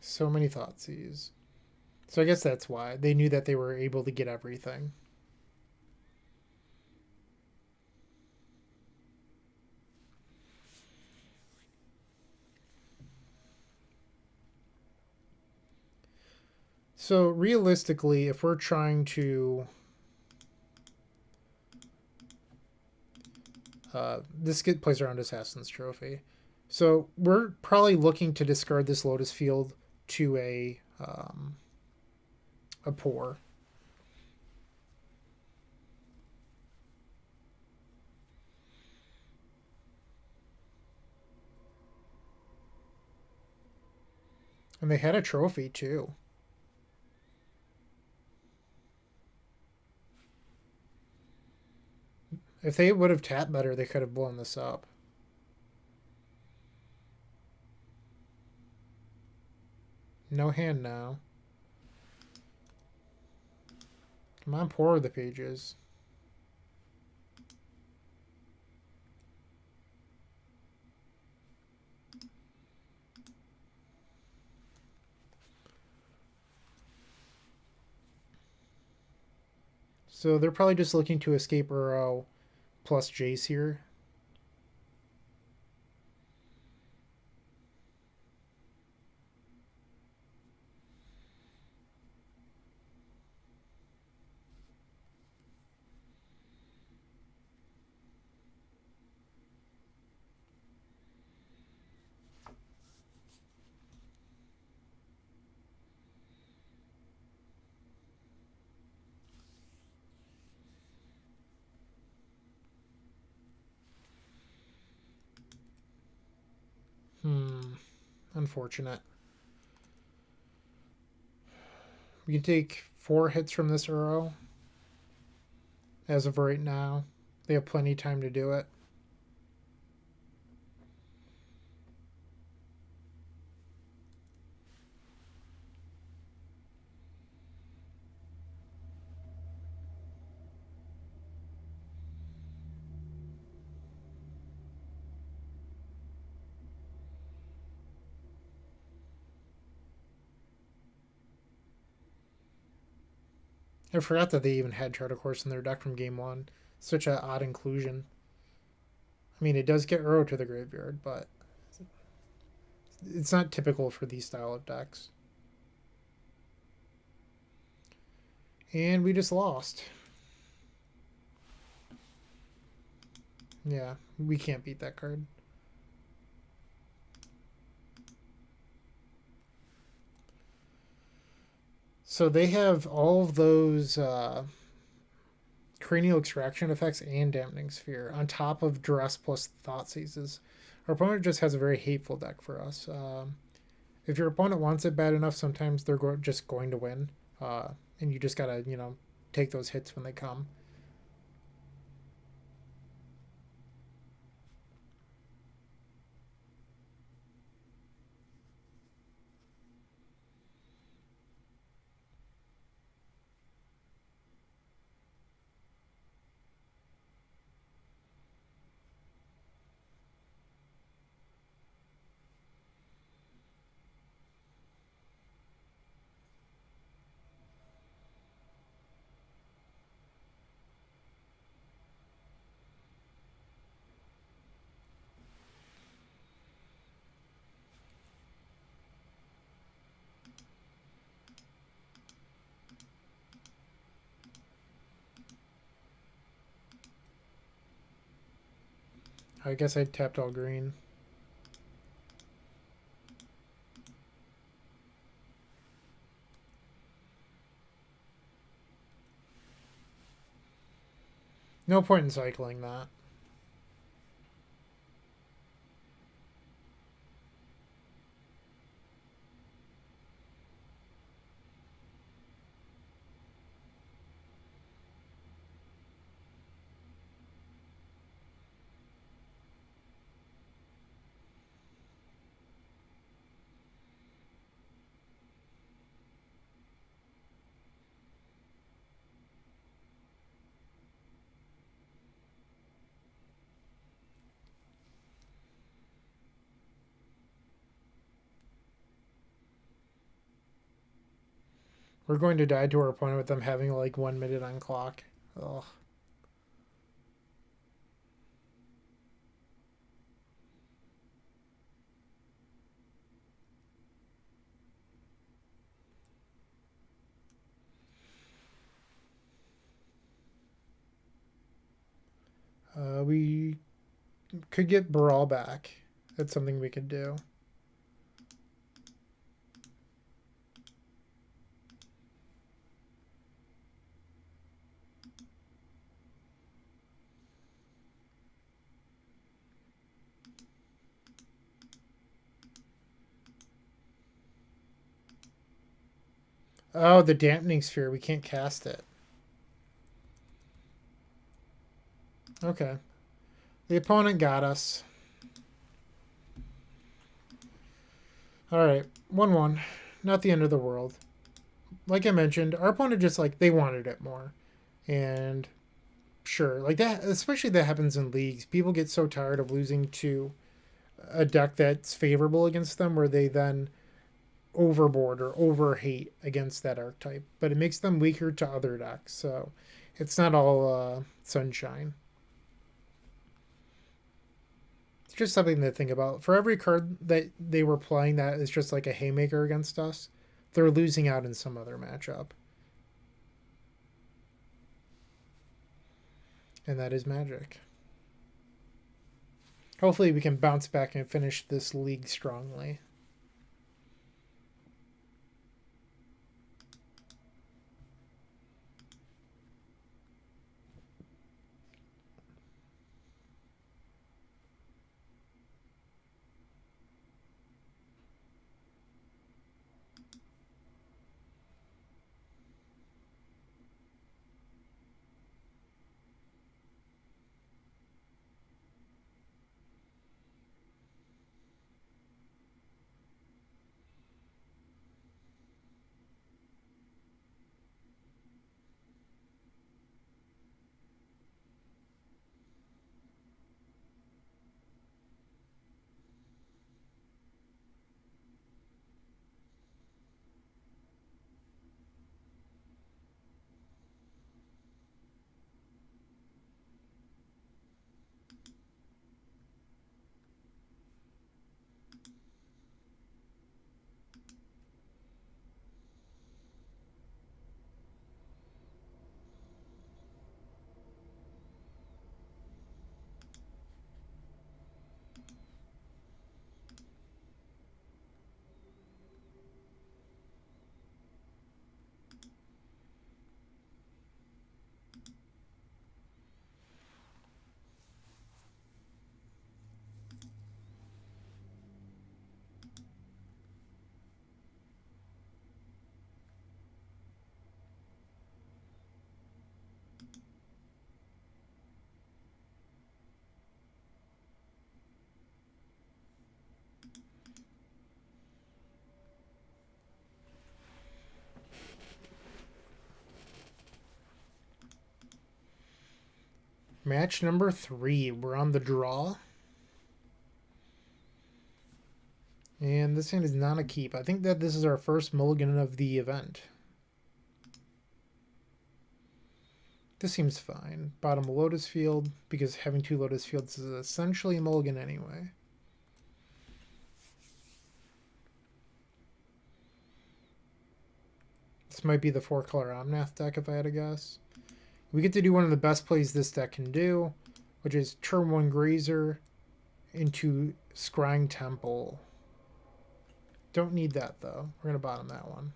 So many Thoughtseize. So I guess that's why. They knew that they were able to get everything. So realistically, if we're trying to... this plays around Assassin's Trophy. So we're probably looking to discard this Lotus Field to a poor. And they had a trophy too. If they would have tapped better, they could have blown this up. No hand now. Come on, pour the pages. So they're probably just looking to escape Uro plus Jace here. Unfortunate. We can take 4 hits from this Uro. As of right now. They have plenty of time to do it. I forgot that they even had Charter Course in their deck from game 1. Such an odd inclusion. I mean, it does get Uro to the graveyard, but it's not typical for these style of decks. And we just lost. Yeah, we can't beat that card. So they have all of those cranial extraction effects and dampening sphere on top of duress plus thought seizes. Our opponent just has a very hateful deck for us. If your opponent wants it bad enough, sometimes they're just going to win, and you just gotta take those hits when they come. I guess I tapped all green. No point in cycling that. We're going to die to our opponent with them having like 1 minute on clock. Ugh. We could get Baral back. That's something we could do. Oh, the dampening sphere. We can't cast it. Okay. The opponent got us. Alright. 1-1. Not the end of the world. Like I mentioned, our opponent just like they wanted it more. And sure, like that especially that happens in leagues. People get so tired of losing to a deck that's favorable against them where they then overboard or over hate against that archetype. But it makes them weaker to other decks. So it's not all sunshine. It's just something to think about. For every card that they were playing that is just like a haymaker against us, they're losing out in some other matchup. And that is Magic. Hopefully, we can bounce back and finish this league strongly. Match number 3. We're on the draw. And this hand is not a keep. I think that this is our first mulligan of the event. This seems fine. Bottom of Lotus field, because having 2 Lotus fields is essentially a mulligan anyway. This might be the 4-color Omnath deck if I had to guess. We get to do one of the best plays this deck can do, which is turn 1 Grazer into Scrying Temple. Don't need that though. We're going to bottom that one.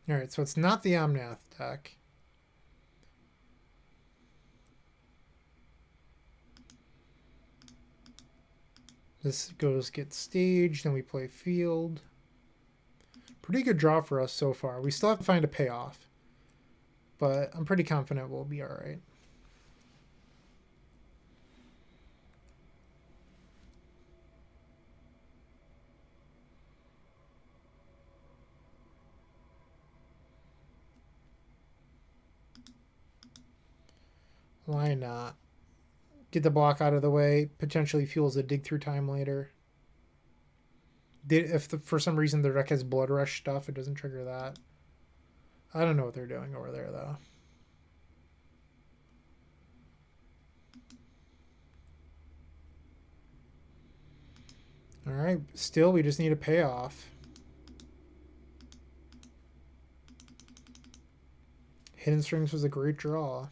Alright, so it's not the Omnath deck. This goes get staged, then we play field. Pretty good draw for us so far. We still have to find a payoff, but I'm pretty confident we'll be alright. Why not? Get the block out of the way. Potentially fuels a dig through time later. If for some reason the deck has Blood Rush stuff, it doesn't trigger that. I don't know what they're doing over there, though. Alright, still we just need a payoff. Hidden Strings was a great draw.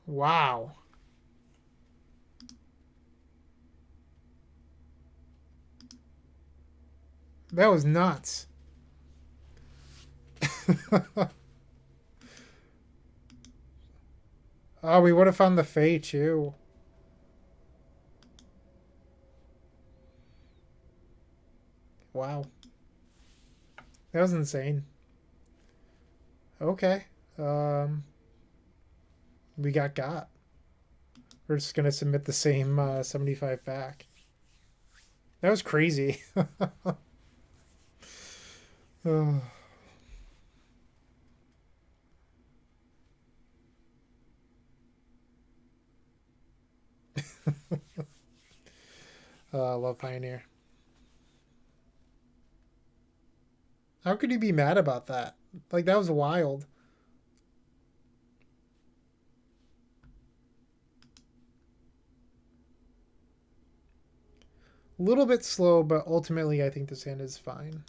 Wow. That was nuts. Oh, we would have found the Fae too. Wow. That was insane. Okay. We got. We're just going to submit the same 75 back. That was crazy. Oh. I love Pioneer. How could you be mad about that? Like, that was wild. A little bit slow, but ultimately I think this hand is fine.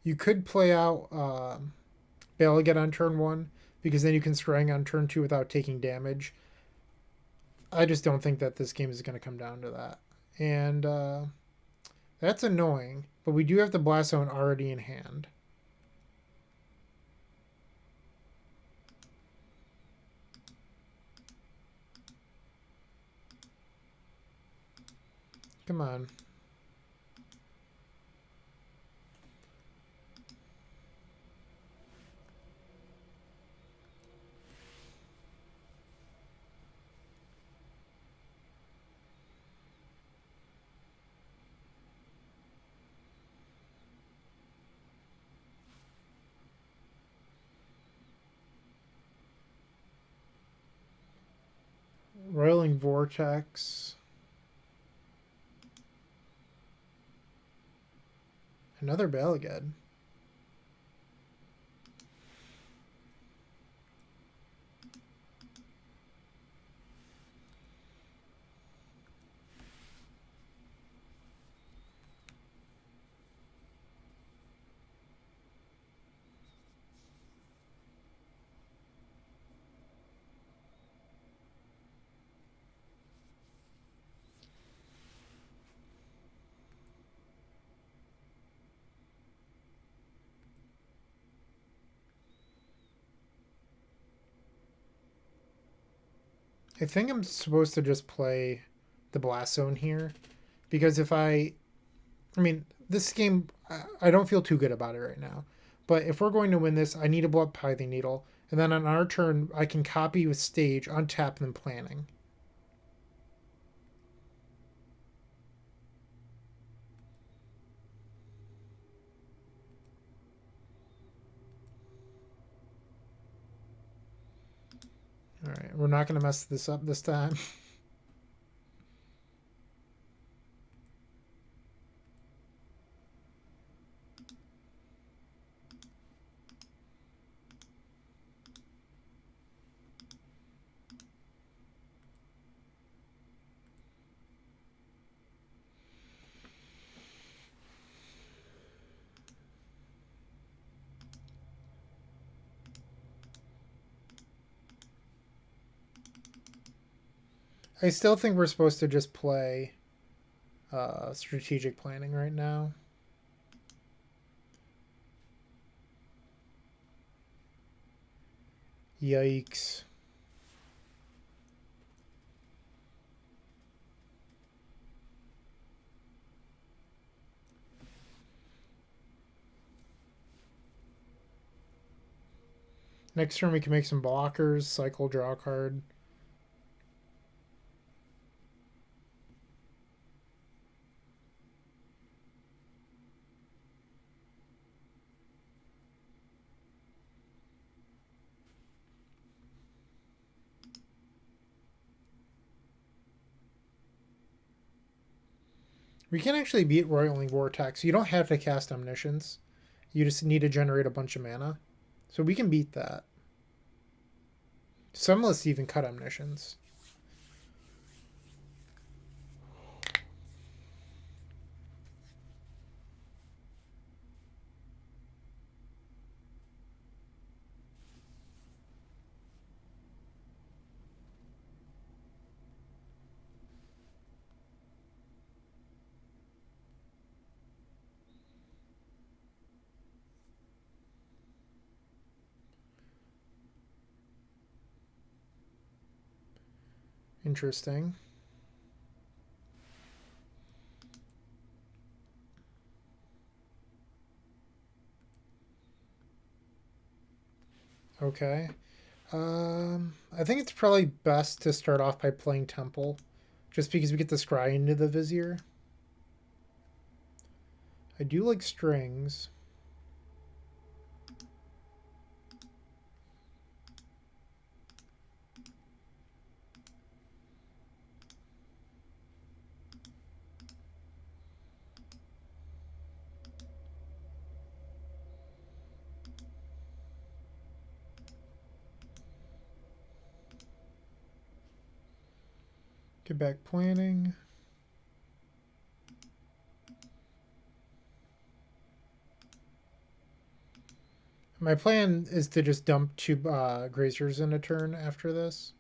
You could play out Baral again on turn 1, because then you can Scrying on turn 2 without taking damage. I just don't think that this game is going to come down to that. And that's annoying, but we do have the Blast Zone already in hand. Come on. Roiling Vortex. Another Baral again. I think I'm supposed to just play the Blast Zone here. Because if I mean, this game, I don't feel too good about it right now. But if we're going to win this, I need to blow up Pithing Needle. And then on our turn, I can copy with Stage, untap, and then Planning. Alright, we're not going to mess this up this time. I still think we're supposed to just play strategic planning right now. Yikes. Next turn we can make some blockers, cycle, draw a card. We can actually beat Roiling Vortex. You don't have to cast Omniscience. You just need to generate a bunch of mana. So we can beat that. Some of us even cut Omniscience. Interesting. Okay. I think it's probably best to start off by playing Temple, just because we get the Scry into the Vizier. I do like strings. Get back planning. My plan is to just dump two Grazers in a turn after this.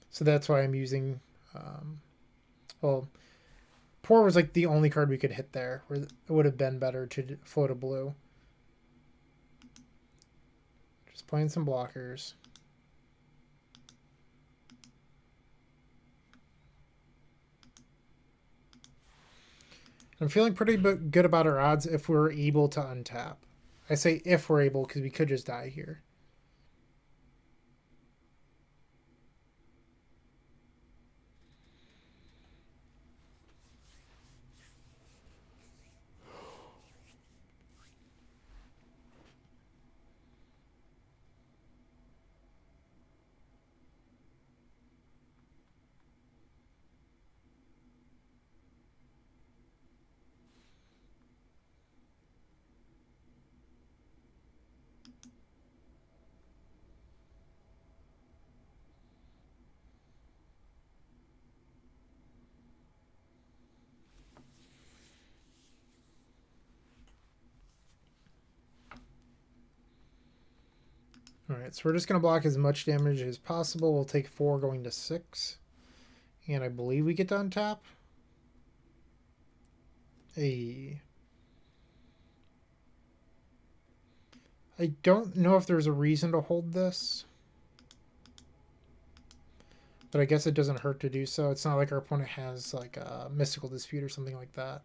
So that's why I'm using... well, Pour was like the only card we could hit there, where it would have been better to float a blue. Just playing some blockers. I'm feeling pretty good about our odds if we're able to untap. I say if we're able because we could just die here. Alright, so we're just going to block as much damage as possible. We'll take 4 going to 6. And I believe we get to untap. I don't know if there's a reason to hold this. But I guess it doesn't hurt to do so. It's not like our opponent has like a mystical dispute or something like that.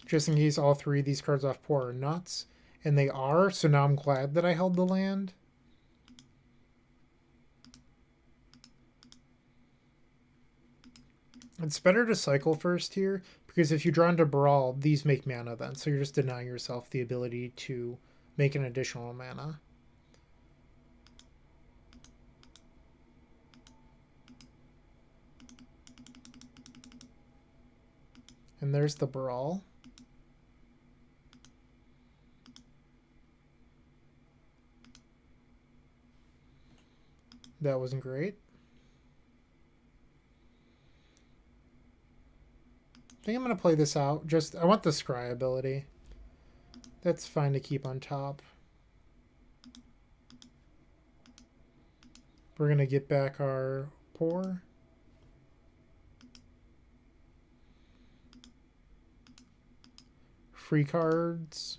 Just in case all three of these cards off pour are nuts. And they are, so now I'm glad that I held the land. It's better to cycle first here, because if you draw into Baral, these make mana then. So you're just denying yourself the ability to make an additional mana. And there's the Baral. That wasn't great. I think I'm going to play this out. I want the Scry ability. That's fine to keep on top. We're going to get back our pour. Free cards.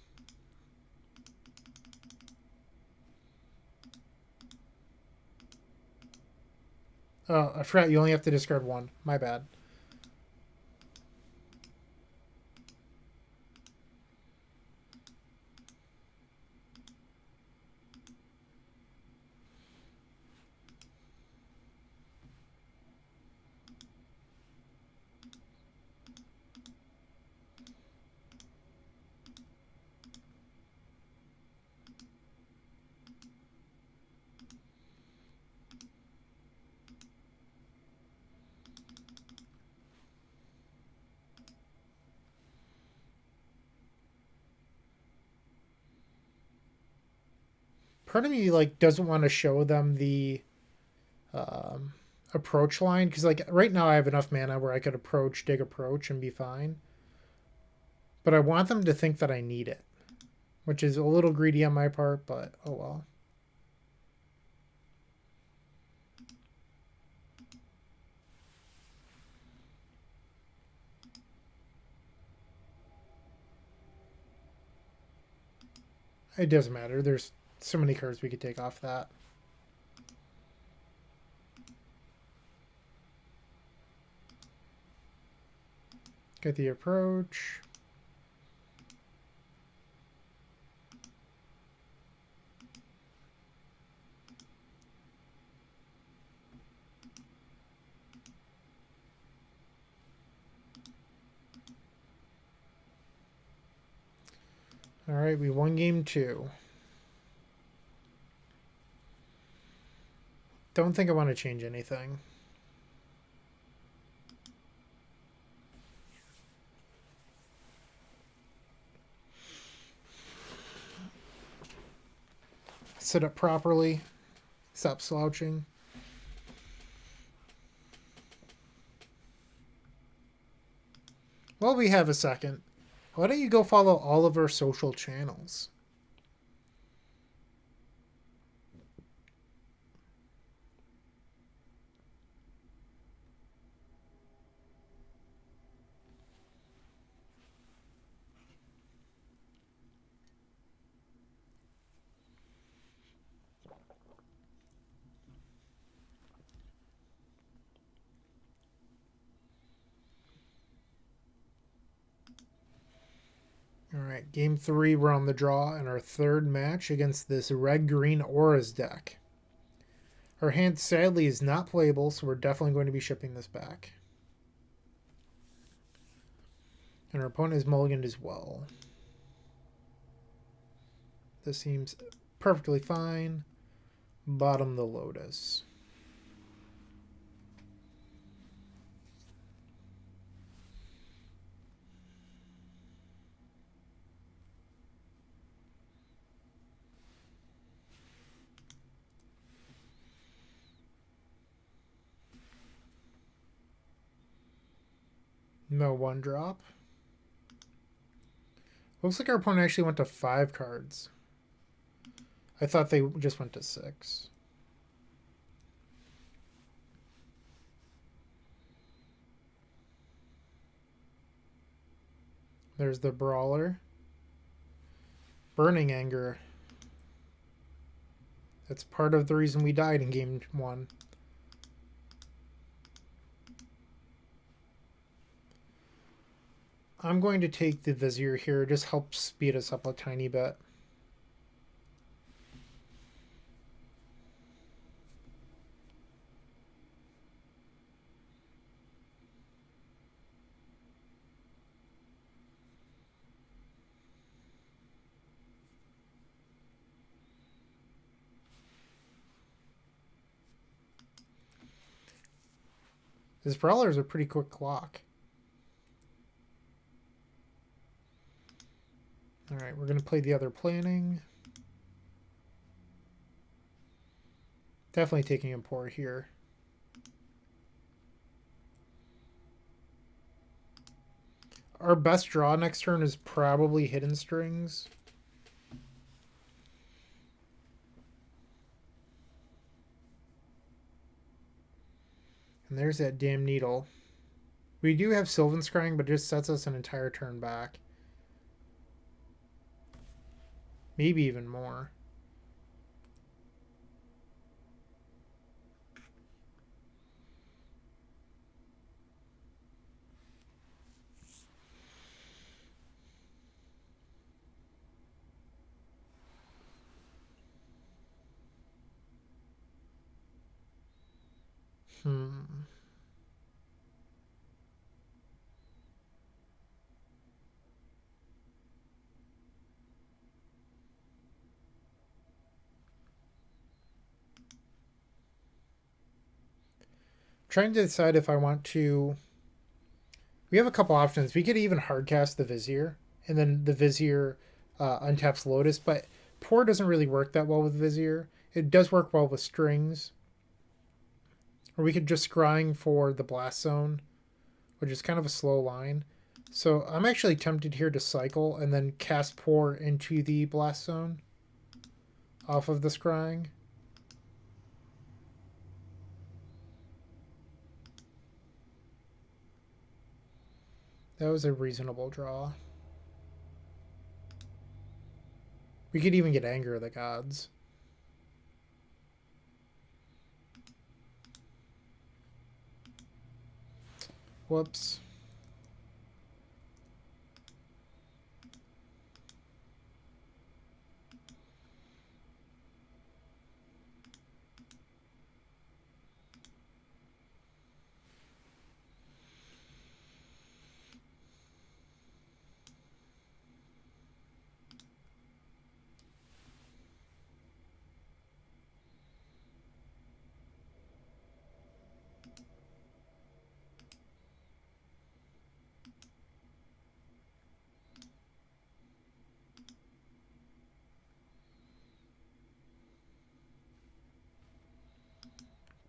Oh, I forgot you only have to discard one. My bad. Part of me like doesn't want to show them the approach line, because like right now I have enough mana where I could approach, dig approach, and be fine. But I want them to think that I need it, which is a little greedy on my part, but oh well. It doesn't matter. There's so many cards we could take off that. Get the approach. All right, we won game 2. Don't think I want to change anything. Sit up properly. Stop slouching. Well, we have a second. Why don't you go follow all of our social channels? All right, game 3, we're on the draw in our third match against this red-green Auras deck. Our hand sadly is not playable, so we're definitely going to be shipping this back. And our opponent is mulliganed as well. This seems perfectly fine. Bottom the Lotus. No 1-drop. Looks like our opponent actually went to 5 cards. I thought they just went to 6. There's the Brawler. Burning Anger. That's part of the reason we died in game 1. I'm going to take the Vizier here. It just helps speed us up a tiny bit. This Brawler is a pretty quick clock. Alright, we're going to play the other planning. Definitely taking import here. Our best draw next turn is probably Hidden Strings. And there's that damn needle. We do have Sylvan Scrying, but it just sets us an entire turn back. Maybe even more. Trying to decide if I want to... We have a couple options. We could even hardcast the Vizier, and then the Vizier untaps Lotus, but Pour doesn't really work that well with Vizier. It does work well with strings. Or we could just scrying for the Blast Zone, which is kind of a slow line. So I'm actually tempted here to cycle and then cast Pour into the Blast Zone off of the scrying. That was a reasonable draw. We could even get Anger of the Gods. Whoops.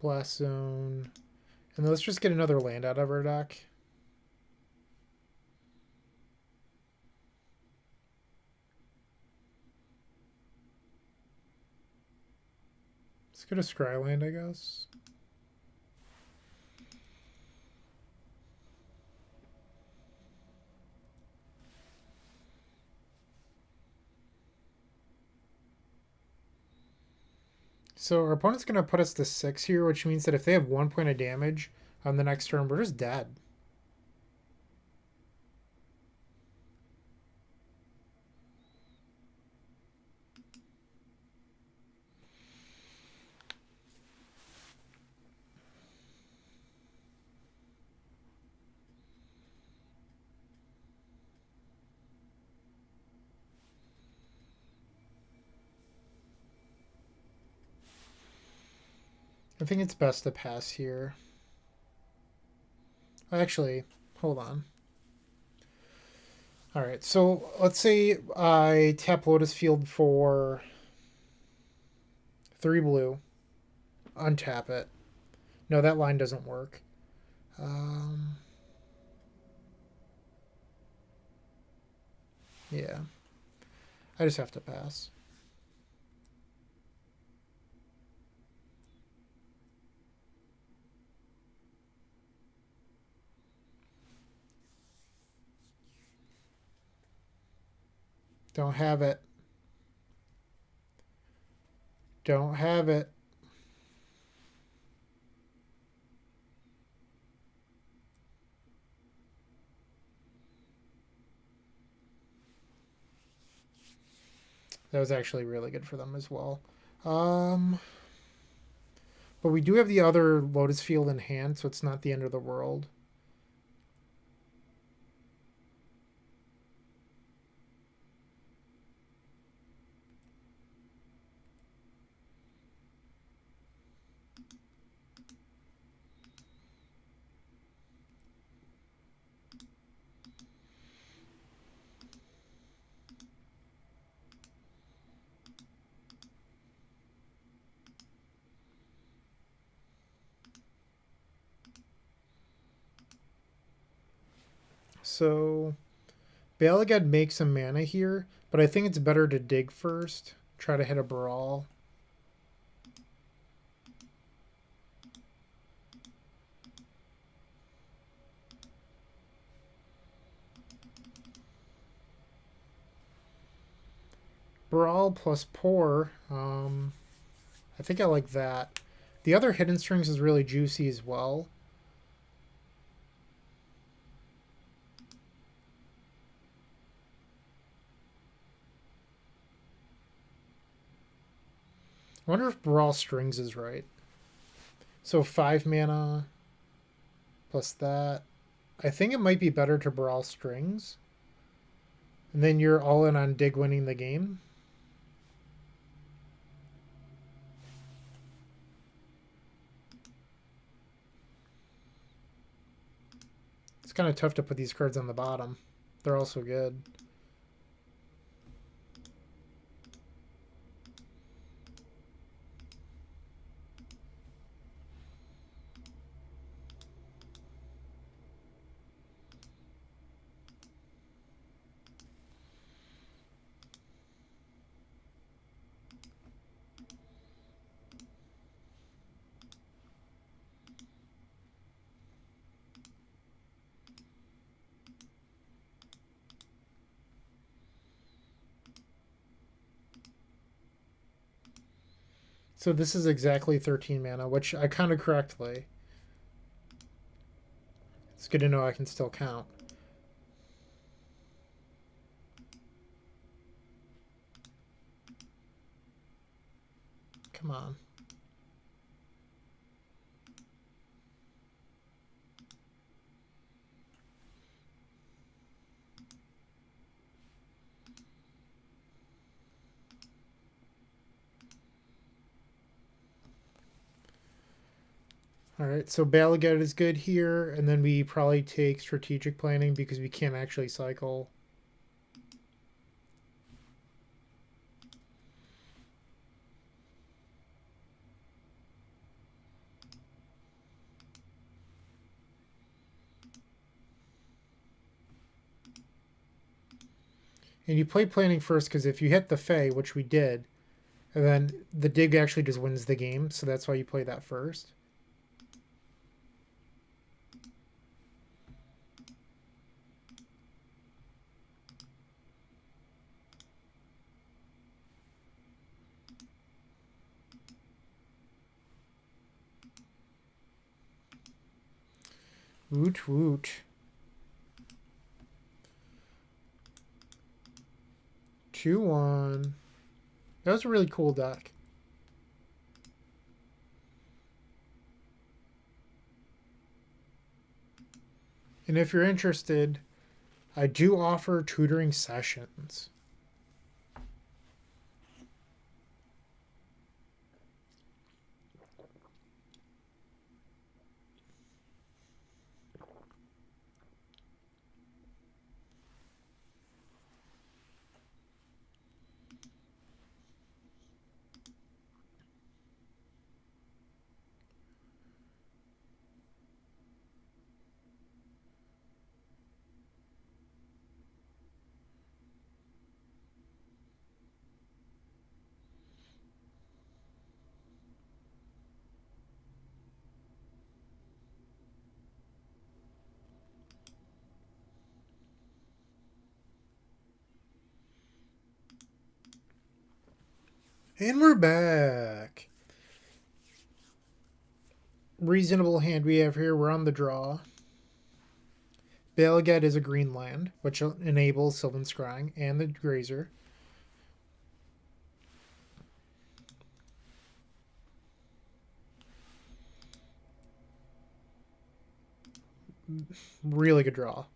Blast Zone. And let's just get another land out of our deck. Let's get a Scryland, I guess. So our opponent's going to put us to 6 here, which means that if they have 1 point of damage on the next turn, we're just dead. I think it's best to pass here. Actually, hold on. Alright, so let's say I tap Lotus Field for 3 blue. Untap it. No, that line doesn't work. Yeah. I just have to pass. Don't have it. Don't have it. That was actually really good for them as well. Um, but we do have the other Lotus Field in hand, so it's not the end of the world. So Balagad makes some mana here, but I think it's better to dig first. Try to hit a Baral. Baral plus Pour. I think I like that. The other Hidden Strings is really juicy as well. I wonder if Baral Strings is right. So 5 mana plus that. I think it might be better to Baral Strings. And then you're all in on Dig winning the game. It's kind of tough to put these cards on the bottom. They're also good. So this is exactly 13 mana, which I counted correctly. It's good to know I can still count. Come on. All right, so Balagad is good here, and then we probably take strategic planning because we can't actually cycle. And you play planning first because if you hit the Fae, which we did, and then the dig actually just wins the game, so that's why you play that first. Woot woot. 2-1. That was a really cool deck. And if you're interested, I do offer tutoring sessions. And we're back. Reasonable hand we have here. We're on the draw. Balagad is a green land, which enables Sylvan Scrying and the Grazer. Really good draw.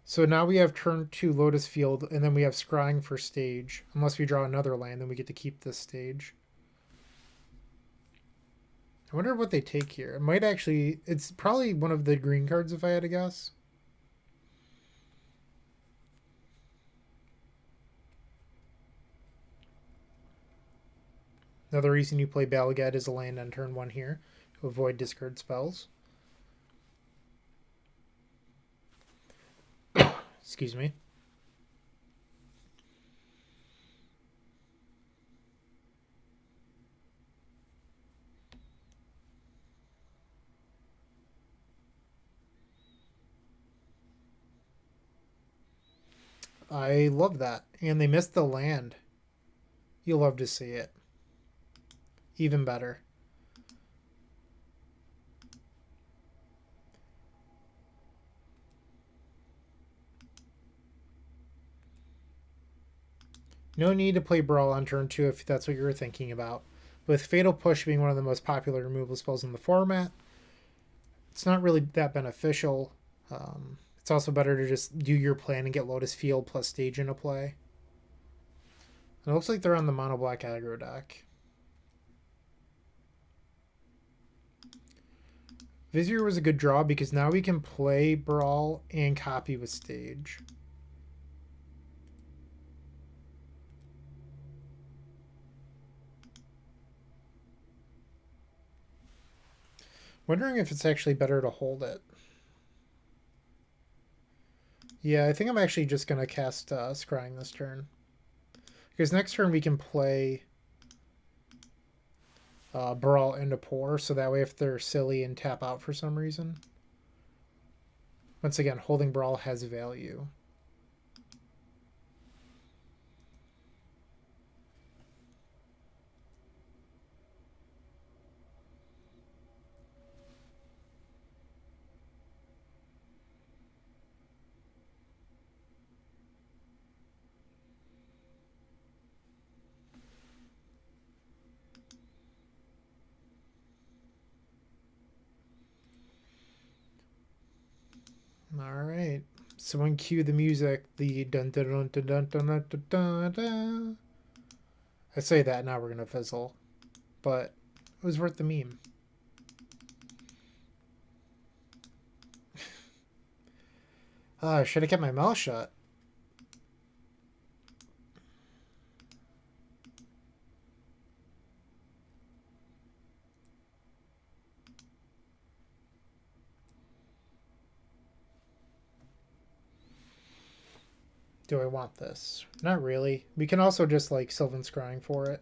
So now we have turn 2 Lotus Field, and then we have Scrying for stage. Unless we draw another land, then we get to keep this stage. I wonder what they take here. It might actually... It's probably one of the green cards, if I had to guess. Another reason you play Balagad is a land on turn 1 here, to avoid discard spells. Excuse me. I love that. And they missed the land. You'll love to see it. Even better. No need to play Baral on turn 2 if that's what you were thinking about. With Fatal Push being one of the most popular removal spells in the format, it's not really that beneficial. It's also better to just do your plan and get Lotus Field plus stage into play. It looks like they're on the mono black aggro deck. Vizier was a good draw because now we can play Brawl and copy with stage. Wondering if it's actually better to hold it. Yeah, I think I'm actually just going to cast Scrying this turn. Because next turn we can play Baral into Pour, so that way if they're silly and tap out for some reason. Once again, holding Baral has value. All right. Someone cue the music. The dun dun dun dun dun dun dun dun dun. I say that, now we're gonna fizzle, but it was worth the meme. I should have kept my mouth shut. Do I want this? Not really. We can also just like Sylvan Scrying for it.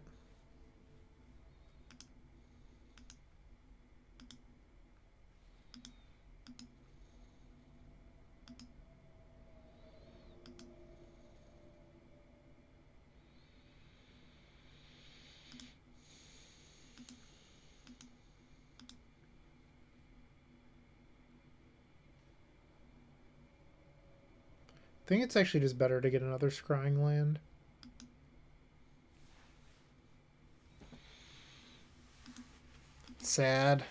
I think it's actually just better to get another Scrying land. Sad.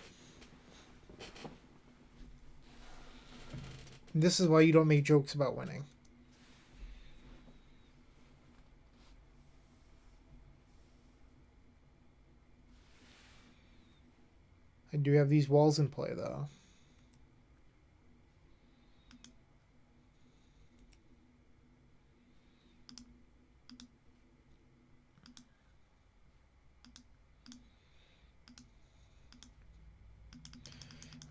This is why you don't make jokes about winning. I do have these walls in play, though.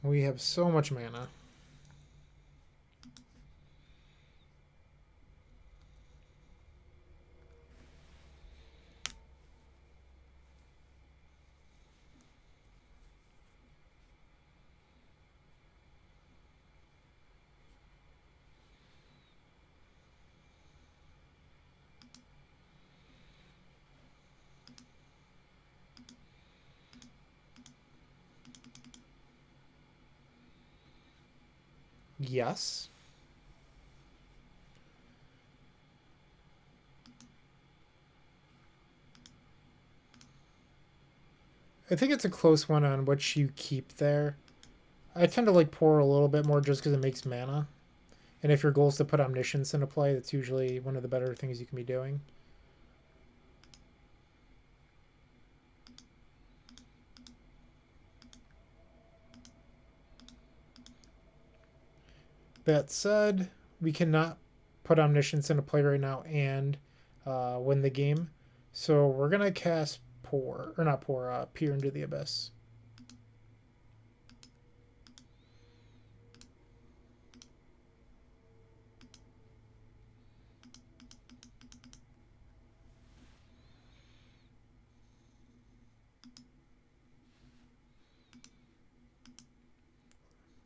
We have so much mana. Yes. I think it's a close one on what you keep there. I tend to like pour a little bit more just because it makes mana. And if your goal is to put Omniscience into play, that's usually one of the better things you can be doing. That said, we cannot put Omniscience into play right now and win the game. So we're going to cast Pour, or not Pour, Peer into the Abyss.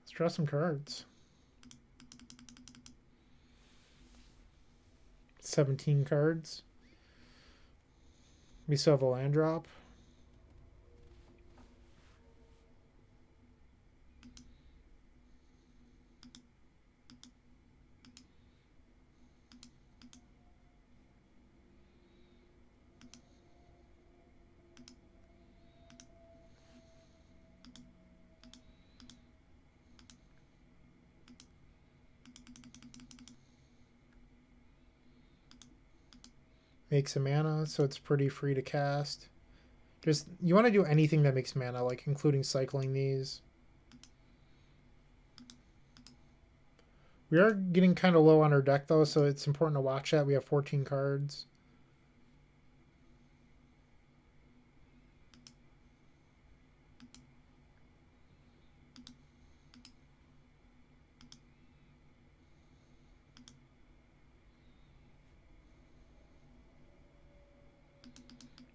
Let's draw some cards. 17 cards. We still have a land drop. Makes a mana, so it's pretty free to cast. Just, you want to do anything that makes mana, like including cycling these. We are getting kind of low on our deck, though, so it's important to watch that. We have 14 cards.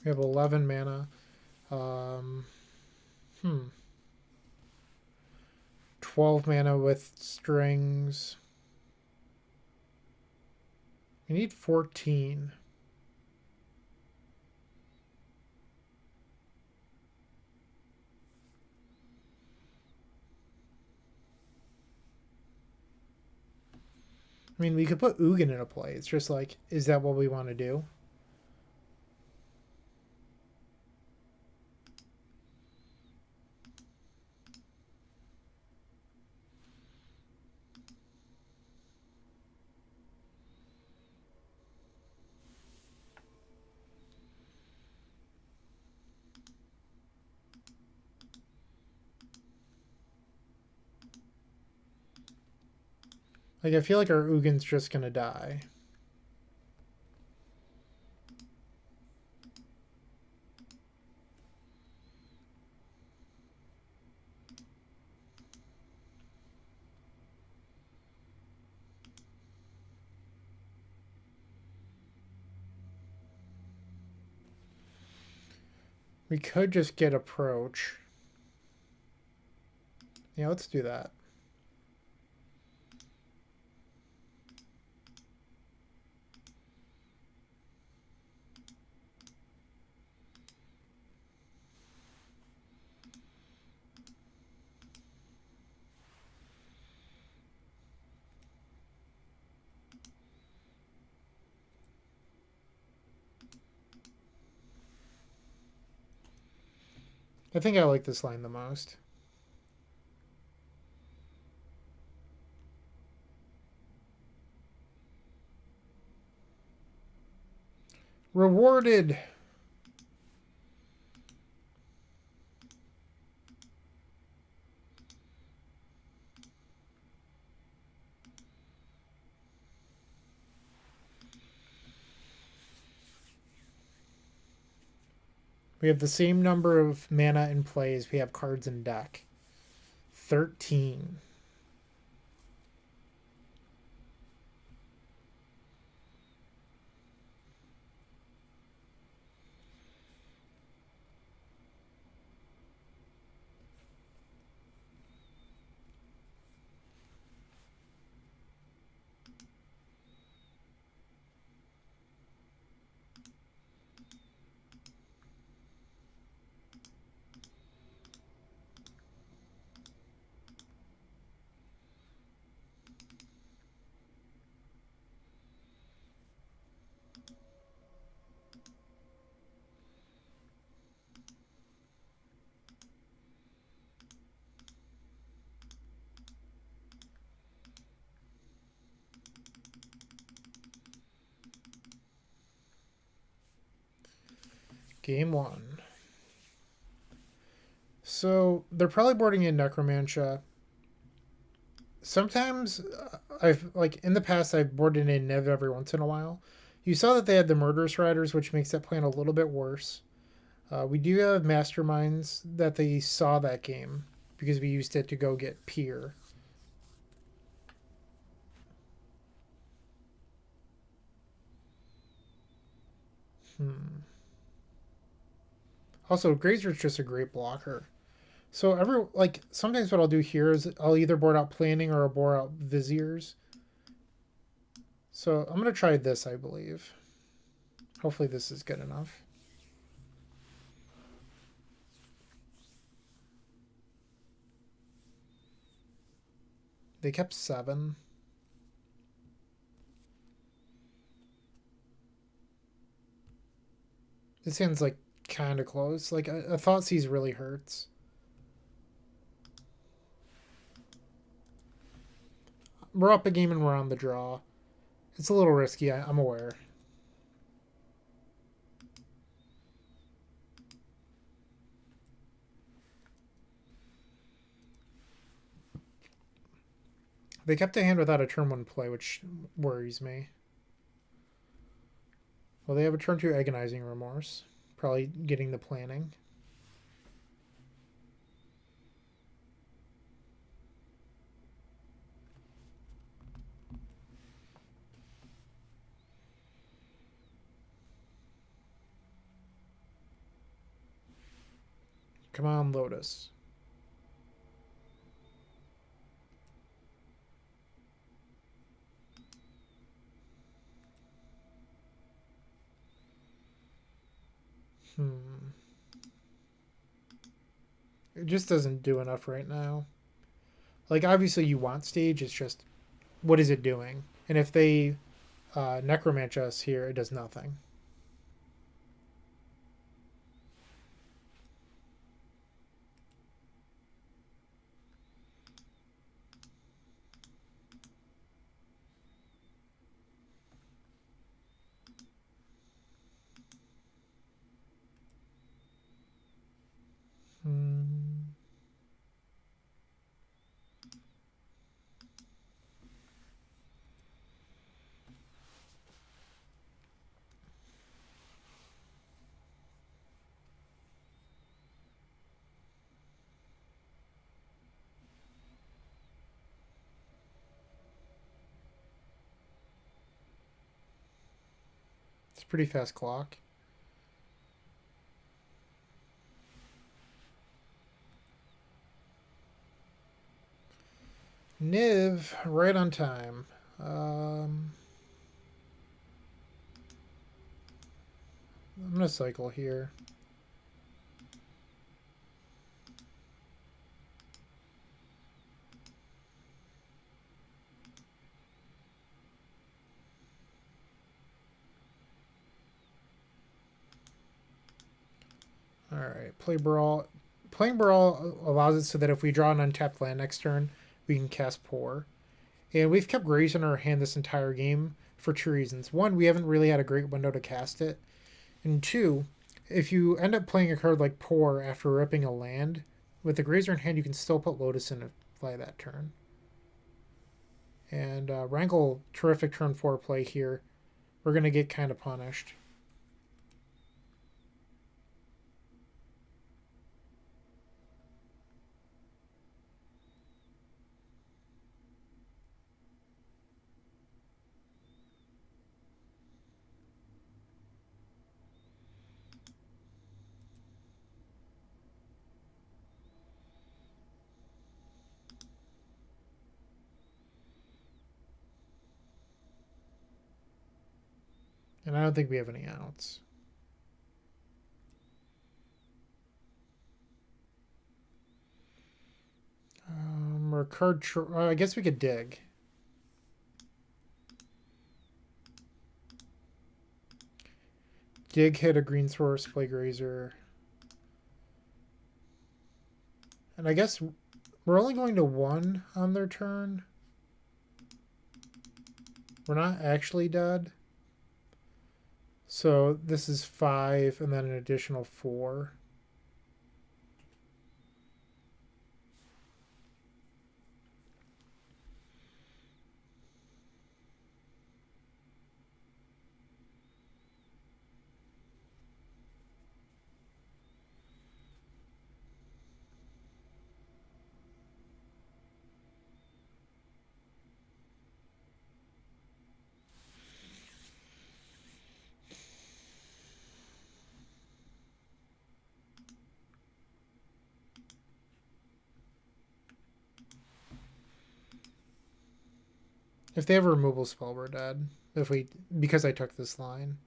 We have 11 mana. 12 mana with strings. We need 14. I mean, we could put Ugin into play. It's just like, is that what we want to do? Like, I feel like our Ugin's just going to die. We could just get Approach. Yeah, let's do that. I think I like this line the most. Rewarded. We have the same number of mana in play as we have cards in deck. 13. Game 1. So they're probably boarding in Necromantia. Sometimes I've like in the past I've boarded in Nev every once in a while. You saw that they had the Murderous Riders, which makes that plan a little bit worse. We do have Masterminds that they saw that game because we used it to go get Pier. Also, Grazer's just a great blocker. So sometimes what I'll do here is I'll either board out Planning or I'll board out Viziers. So I'm gonna try this, I believe. Hopefully this is good enough. They kept 7. This hand's like kind of close. Like a Thoughtseize really hurts. We're up a game and we're on the draw. It's a little risky, I'm aware. They kept a hand without a turn 1 play, which worries me. Well, they have a turn 2 Agonizing Remorse. Probably getting the Planning. Come on, Lotus. It just doesn't do enough right now. Like, obviously you want stage, it's just, what is it doing? And if they necromancy us here, it does nothing. It's a pretty fast clock. Niv, right on time. I'm going to cycle here. Alright, play Baral. Playing Baral allows it so that if we draw an untapped land next turn, we can cast Pour. And we've kept Grace in our hand this entire game for 2 reasons. 1, we haven't really had a great window to cast it. And 2, if you end up playing a card like Pour after ripping a land, with the Grazer in hand, you can still put Lotus in to play that turn. And Wrangle, terrific turn 4 play here. We're going to get kind of punished. And I don't think we have any outs. Or card. I guess we could dig. Dig, hit a green source, play Grazer. And I guess we're only going to 1 on their turn. We're not actually dead. So this is 5 and then an additional 4. If they have a removal spell, we're dead. Because I took this line.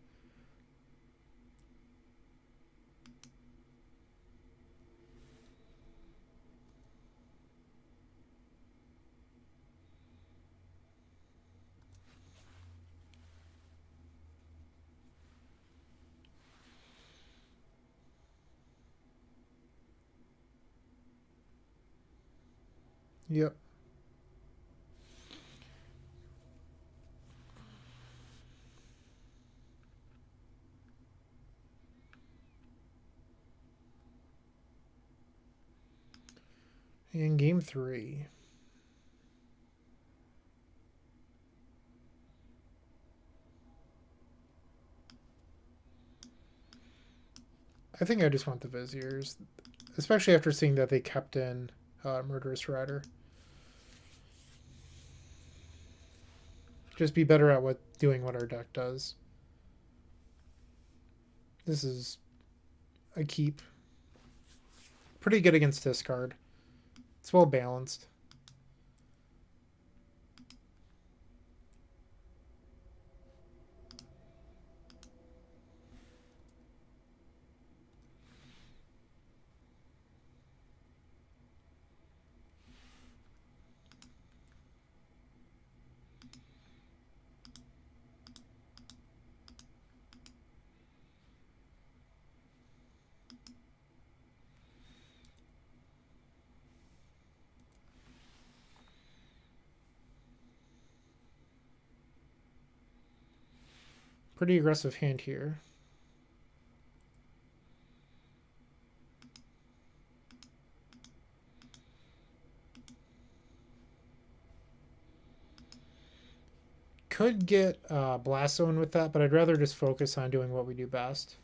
Yep. In game 3. I think I just want the Viziers. Especially after seeing that they kept in Murderous Rider. Just be better at doing what our deck does. This is a keep. Pretty good against discard. It's well balanced. Pretty aggressive hand here. Could get Blast Zone with that, but I'd rather just focus on doing what we do best.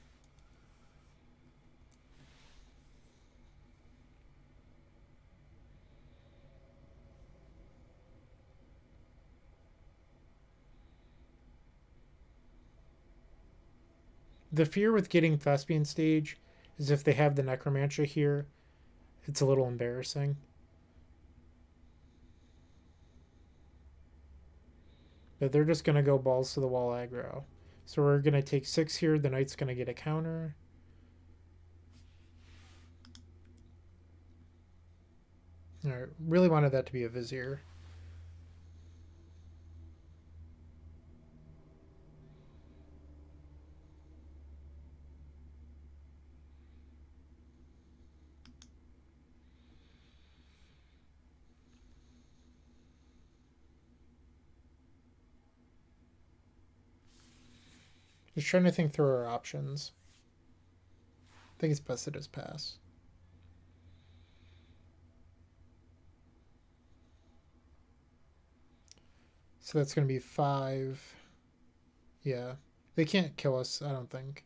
The fear with getting Thespian Stage is if they have the Necromancer here, it's a little embarrassing. But they're just going to go balls to the wall aggro. So we're going to take 6 here. The Knight's going to get a counter. Alright, really wanted that to be a Vizier. Just trying to think through our options. I think it's best to just pass. So that's going to be 5. Yeah. They can't kill us, I don't think.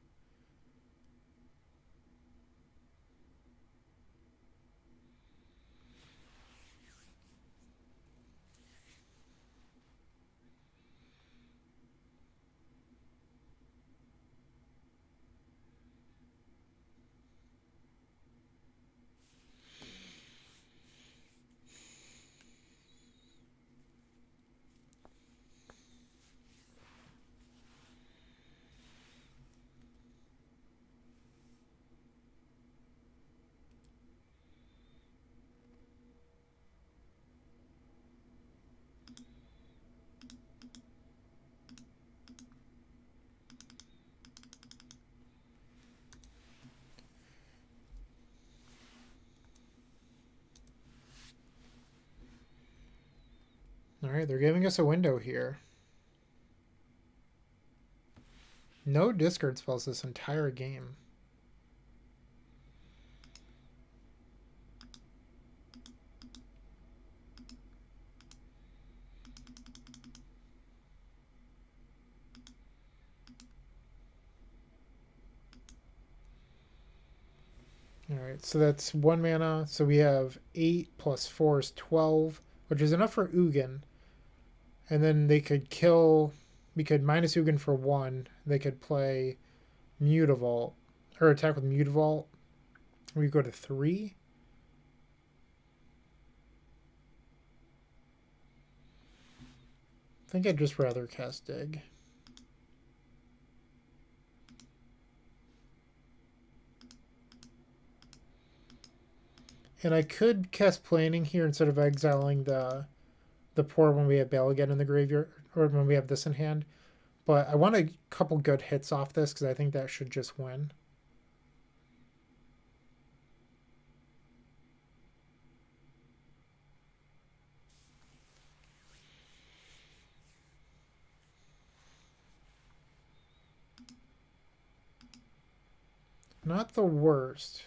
Alright, they're giving us a window here. No discard spells this entire game. Alright, so that's 1 mana. So we have 8 plus 4 is 12, which is enough for Ugin. And then they could kill. We could minus Ugin for 1. They could play Mutavault, or attack with Mutavault. We go to 3. I think I'd just rather cast Dig. And I could cast Planning here instead of exiling the poor when we have Baal again in the graveyard, or when we have this in hand. But I want a couple good hits off this because I think that should just win. Not the worst.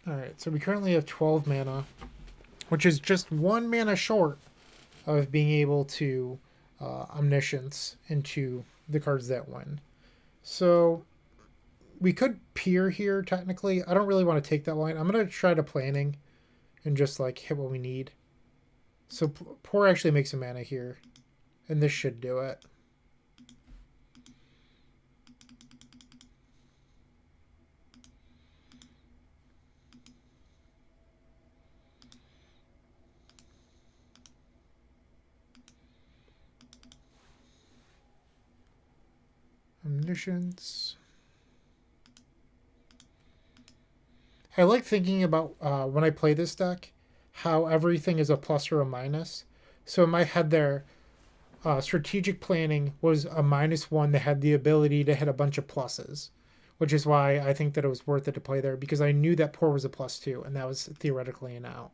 Alright, so we currently have 12 mana, which is just 1 mana short of being able to Omniscience into the cards that win. So we could peer here, technically. I don't really want to take that line. I'm going to try to Planning and just like hit what we need. So Poor actually makes a mana here, and this should do it. Omniscience. I like thinking about when I play this deck, how everything is a plus or a minus. So in my head there, strategic planning was a -1 that had the ability to hit a bunch of pluses, which is why I think that it was worth it to play there because I knew that Poor was a +2 and that was theoretically an out.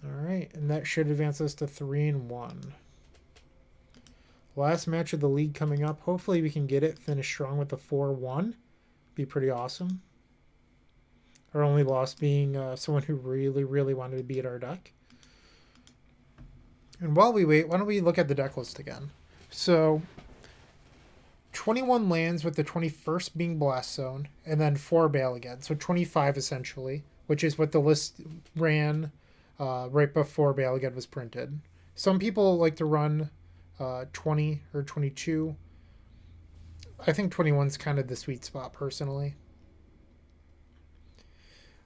Alright, and that should advance us to 3-1. Last match of the league coming up. Hopefully we can get it, finish strong with the 4-1. Be pretty awesome. Our only loss being someone who really, really wanted to beat our deck. And while we wait, why don't we look at the deck list again? So, 21 lands with the 21st being Blast Zone, and then 4 Baal again. So 25 essentially, which is what the list ran right before Baal again was printed. Some people like to run 20 or 22. I think 21 is kind of the sweet spot personally.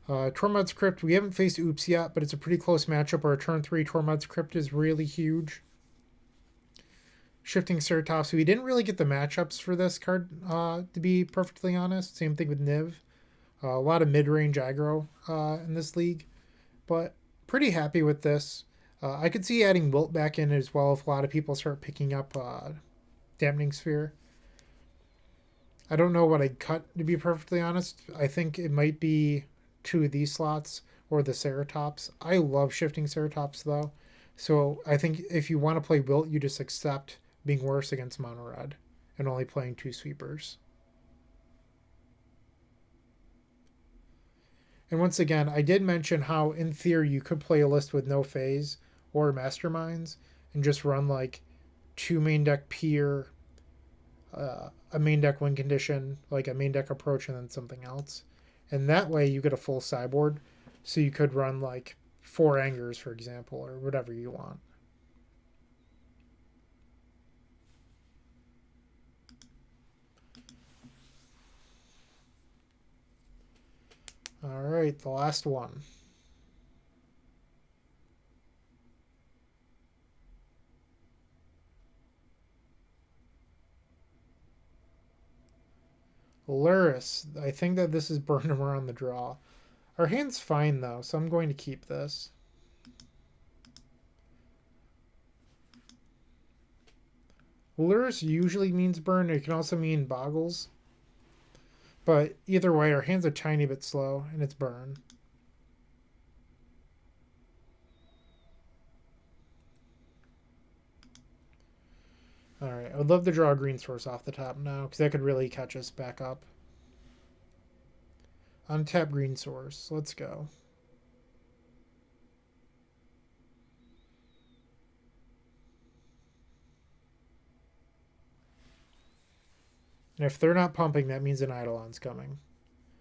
Tormod's Crypt, we haven't faced Oops yet, but it's a pretty close matchup. Our turn 3 Tormod's Crypt is really huge. Shifting Ceratops, we didn't really get the matchups for this card, to be perfectly honest. Same thing with Niv. A lot of mid-range aggro in this league, but pretty happy with this. I could see adding Wilt back in as well if a lot of people start picking up Dampening Sphere. I don't know what I'd cut, to be perfectly honest. I think it might be 2 of these slots or the Ceratops. I love shifting Ceratops though. So I think if you want to play Wilt, you just accept being worse against Mono Red and only playing 2 sweepers. And once again, I did mention how in theory you could play a list with no phase or masterminds and just run like two main deck Pier, a main deck win condition, like a main deck approach, and then something else. And that way you get a full sideboard. So you could run like four angers, for example, or whatever you want. All right, the last one. Lotus. I think that this is burning around the draw. Our hand's fine though, so I'm going to keep this. Lures usually means burn. It can also mean boggles. But either way, our hand's a tiny bit slow, and it's burn. Alright, I would love to draw a green source off the top now, because that could really catch us back up. Untap green source. Let's go. And if they're not pumping, that means an Eidolon's coming.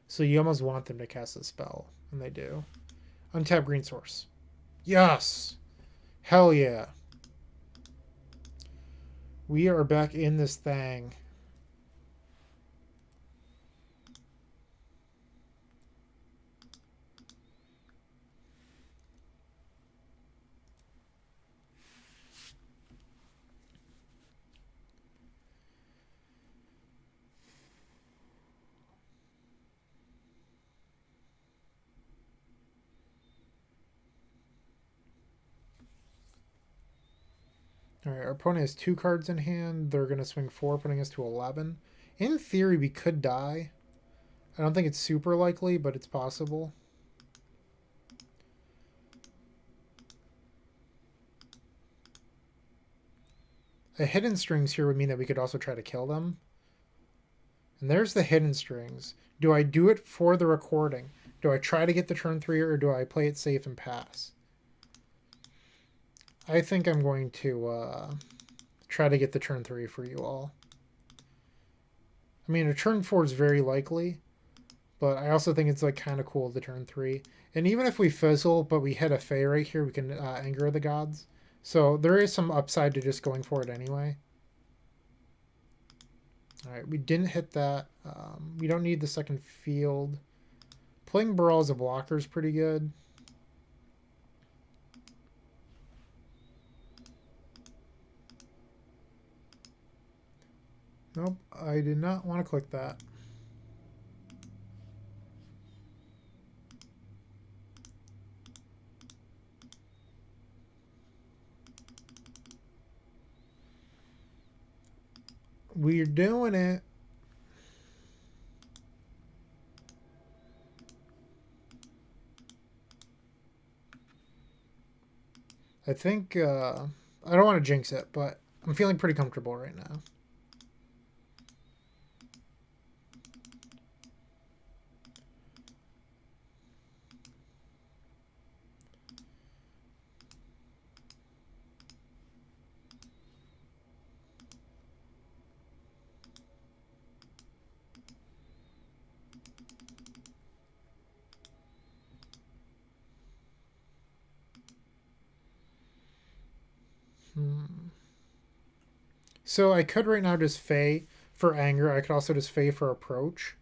So you almost want them to cast a spell, and they do. Untap green source. Yes! Hell yeah. We are back in this thing. Alright, our opponent has 2 cards in hand. They're going to swing 4, putting us to 11. In theory, we could die. I don't think it's super likely, but it's possible. A hidden strings here would mean that we could also try to kill them. And there's the hidden strings. Do I do it for the recording? Do I try to get the turn 3 or do I play it safe and pass? I think I'm going to try to get the turn 3 for you all. I mean, a turn 4 is very likely, but I also think it's like kind of cool the turn 3. And even if we fizzle, but we hit a Fae right here, we can anger the gods. So there is some upside to just going for it anyway. Alright, we didn't hit that. We don't need the second field. Playing Baral as a blocker is pretty good. Nope, I did not want to click that. We're doing it. I think, I don't want to jinx it, but I'm feeling pretty comfortable right now. So I could right now just Fae for anger. I could also just Fae for approach.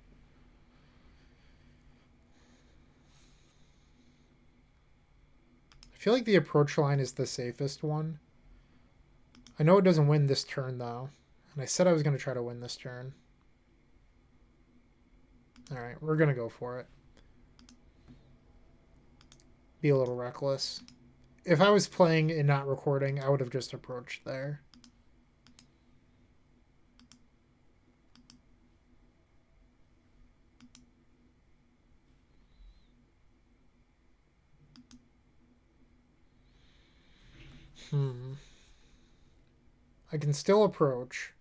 I feel like the approach line is the safest one. I know it doesn't win this turn though. And I said I was going to try to win this turn. Alright, we're going to go for it. Be a little reckless. If I was playing and not recording, I would have just approached there. I can still approach.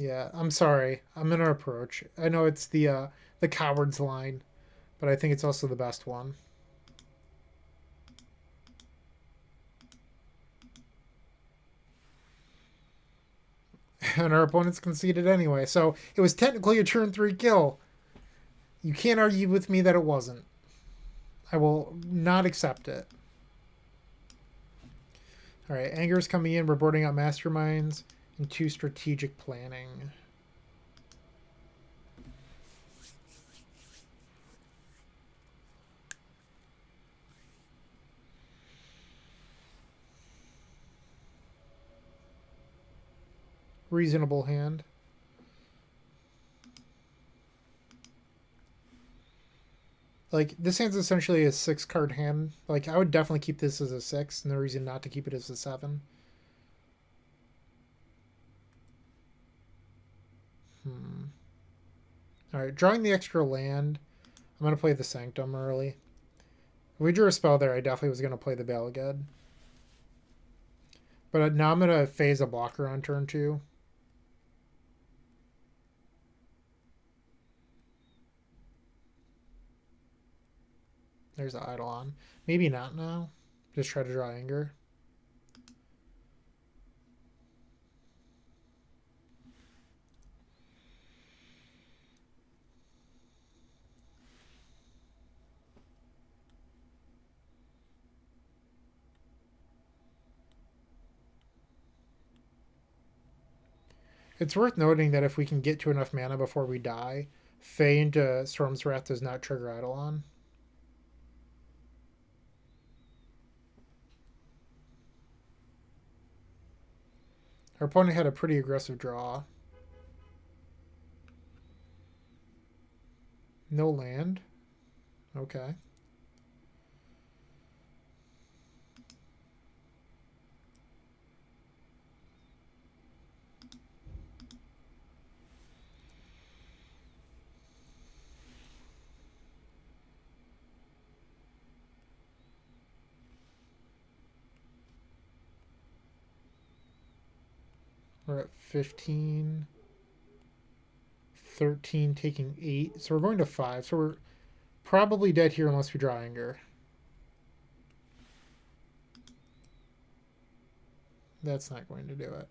Yeah, I'm sorry. I'm gonna approach. I know it's the coward's line, but I think it's also the best one. And our opponents conceded anyway, so it was technically a turn 3 kill. You can't argue with me that it wasn't. I will not accept it. All right, anger is coming in. We're boarding out masterminds into strategic planning. Reasonable hand. Like, this hand's essentially a 6-card hand. Like, I would definitely keep this as a 6, and no reason not to keep it as a 7. Alright, drawing the extra land. I'm going to play the Sanctum early. If we drew a spell there, I definitely was going to play the Balagad. But now I'm going to phase a blocker on turn 2. There's the Eidolon. Maybe not now. Just try to draw anger. It's worth noting that if we can get to enough mana before we die, Fey into Storm's Wrath does not trigger Eidolon. Our opponent had a pretty aggressive draw. No land. Okay. We're at 15. 13, taking 8. So we're going to 5. So we're probably dead here unless we draw anger. That's not going to do it.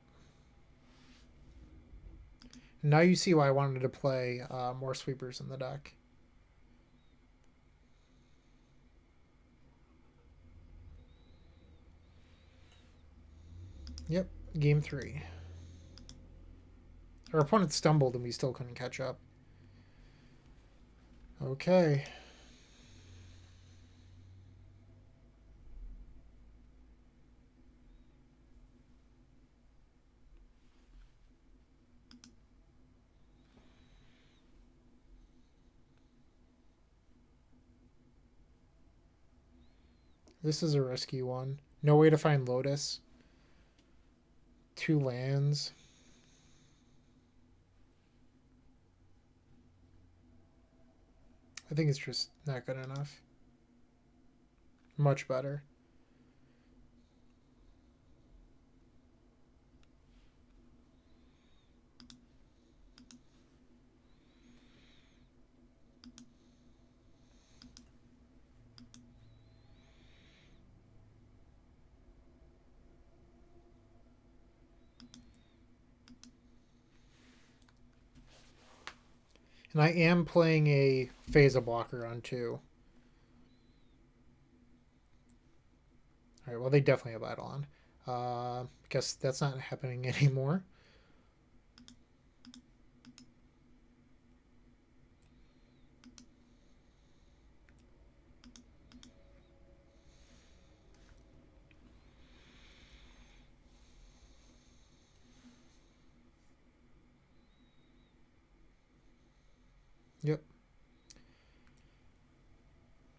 Now you see why I wanted to play more sweepers in the deck. Yep, game 3. Our opponent stumbled and we still couldn't catch up. Okay. This is a risky one. No way to find Lotus. 2 lands. I think it's just not good enough. Much better. And I am playing a Phasa blocker on 2. Alright, well, they definitely have Eidolon. Guess that's not happening anymore. Yep.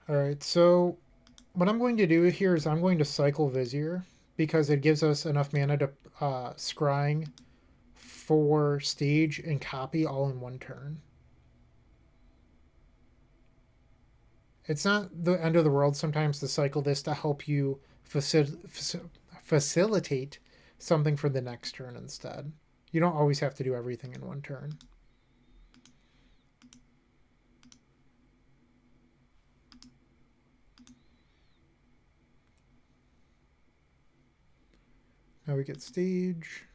Alright, so what I'm going to do here is I'm going to cycle Vizier because it gives us enough mana to scrying for stage and copy all in one turn. It's not the end of the world sometimes to cycle this to help you facilitate something for the next turn instead. You don't always have to do everything in one turn. Now we get stage.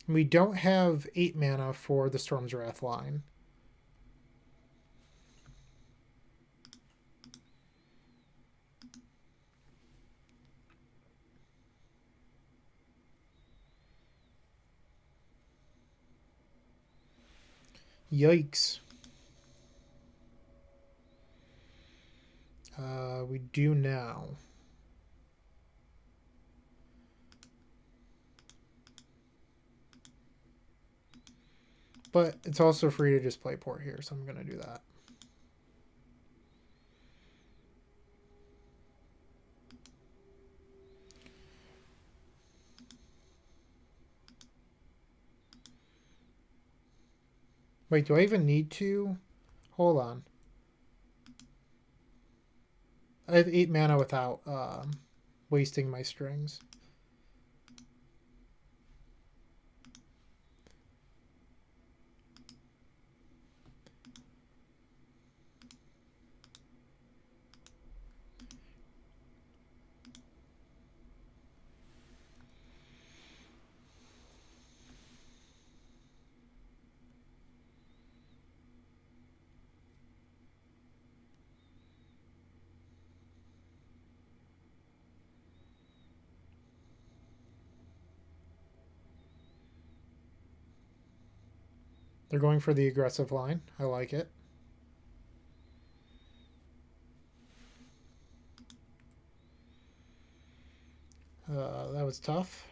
We don't have 8 mana for the Storm's Wrath line. Yikes. We do now. But it's also free to just play port here, so I'm going to do that. Wait, do I even need to? Hold on. I have 8 mana without wasting my strings. They're going for the aggressive line. I like it. That was tough.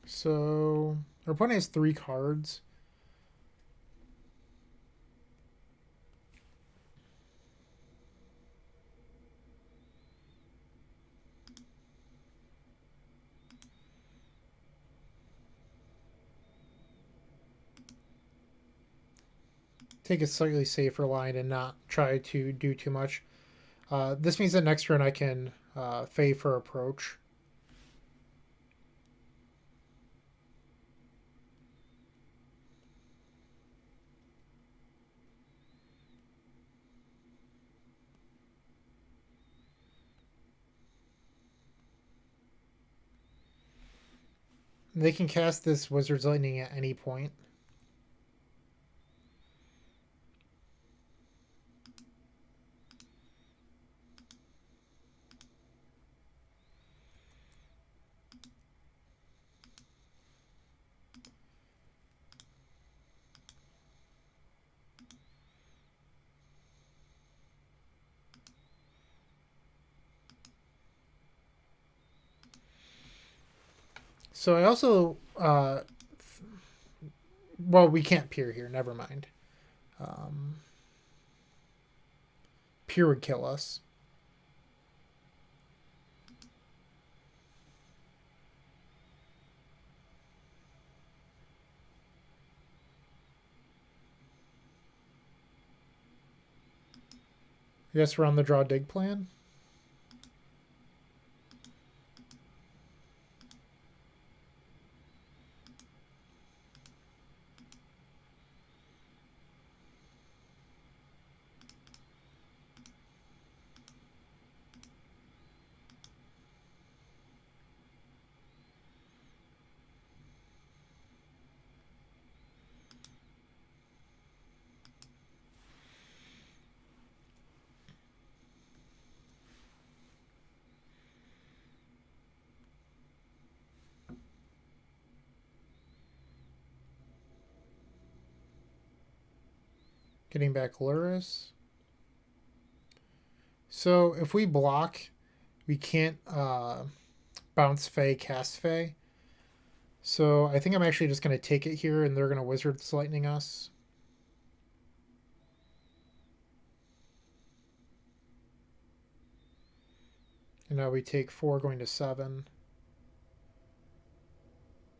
So our opponent has 3 cards. Take a slightly safer line and not try to do too much. This means that next turn I can Fey for approach. They can cast this Wizard's Lightning at any point. So I also, well, we can't peer here. Never mind. Peer would kill us. I guess we're on the draw dig plan. Getting back Luris. So if we block, we can't bounce Fey, cast Fey. So I think I'm actually just going to take it here, and they're going to Wizard's Lightning us. And now we take 4 going to 7.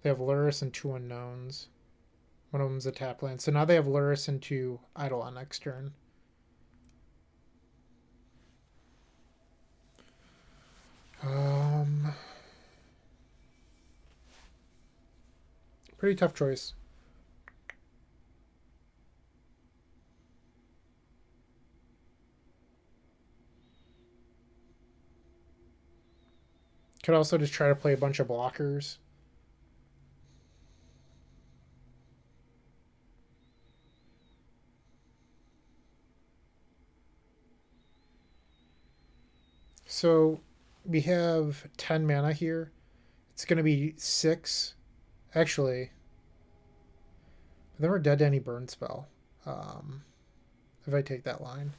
They have Lurrus and 2 unknowns. One of them's a tap land. So now they have Lurrus and 2 Eidolon next turn. Pretty tough choice. Could also just try to play a bunch of blockers. So we have 10 mana here. It's going to be 6. Actually, then we're dead to any burn spell. If I take that line.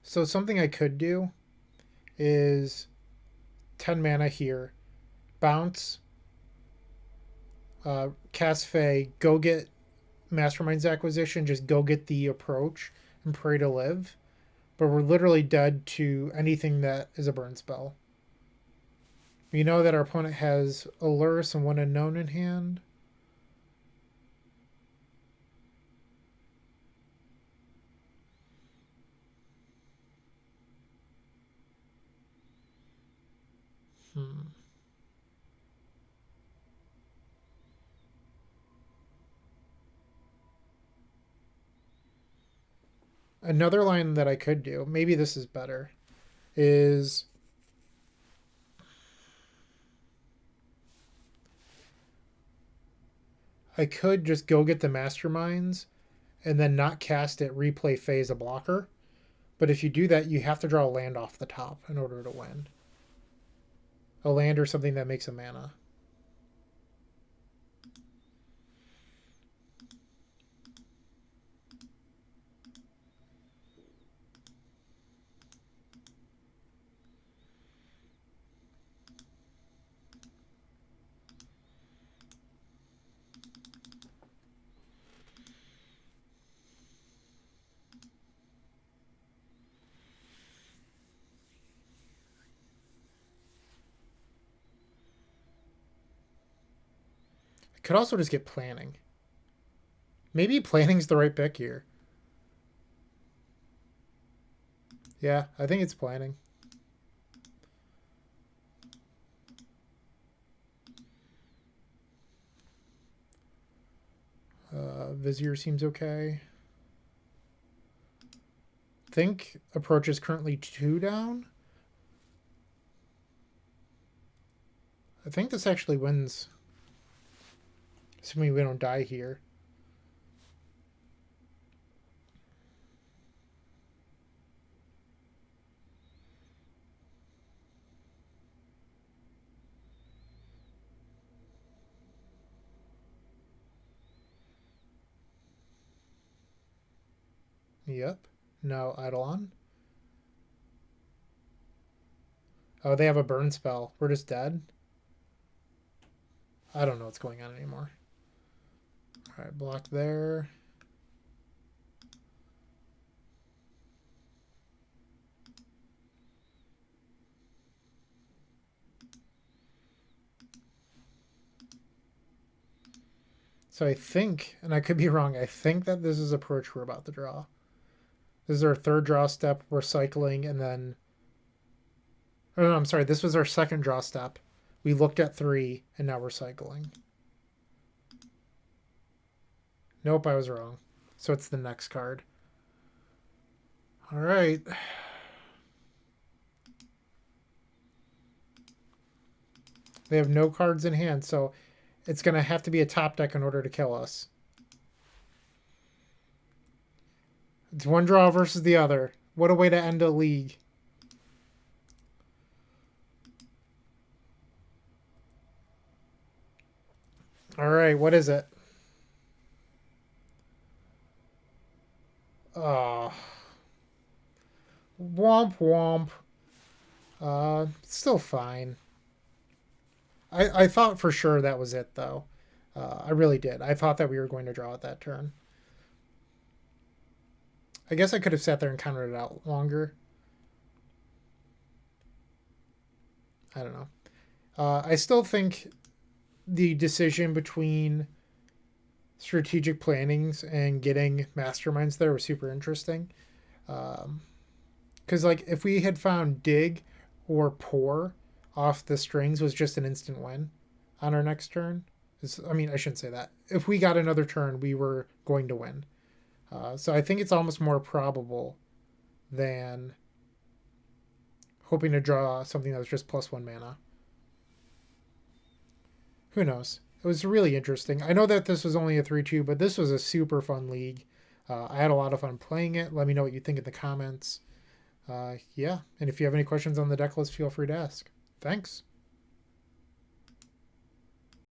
So something I could do is 10 mana here, bounce, cast Fey, go get Mastermind's Acquisition, just go get the approach and pray to live. But we're literally dead to anything that is a burn spell. We know that our opponent has a Lurrus and 1 unknown in hand. Another line that I could do, maybe this is better, is I could just go get the Masterminds and then not cast it, replay Fey as a blocker. But if you do that, you have to draw a land off the top in order to win. A land or something that makes a mana. Could also just get planning. Maybe planning's the right pick here. Yeah, I think it's planning. Vizier seems okay. Think approach is currently 2 down. I think this actually wins. Assuming we don't die here. Yep. No Eidolon. Oh, they have a burn spell. We're just dead. I don't know what's going on anymore. Alright, block there. So I think, and I could be wrong, I think that this is approach we're about to draw. This is our 3rd draw step. We're cycling, and then... Oh, no, I'm sorry. This was our 2nd draw step. We looked at 3, and now we're cycling. Nope, I was wrong. So it's the next card. All right. They have no cards in hand, so it's going to have to be a top deck in order to kill us. It's one draw versus the other. What a way to end a league. All right, what is it? womp womp. Still fine. I thought for sure that was it, though. I really did. I thought that we were going to draw it that turn. I guess I could have sat there and counted it out longer. I don't know. I still think the decision between strategic plannings and getting masterminds there was super interesting. Because, like, if we had found dig or pour off the strings was just an instant win on our next turn. I mean, I shouldn't say that. If we got another turn, we were going to win. So I think it's almost more probable than hoping to draw something that was just +1 mana. Who knows? It was really interesting. I know that this was only a 3-2, but this was a super fun league. I had a lot of fun playing it. Let me know what you think in the comments. Yeah, and if you have any questions on the deck list, feel free to ask. Thanks.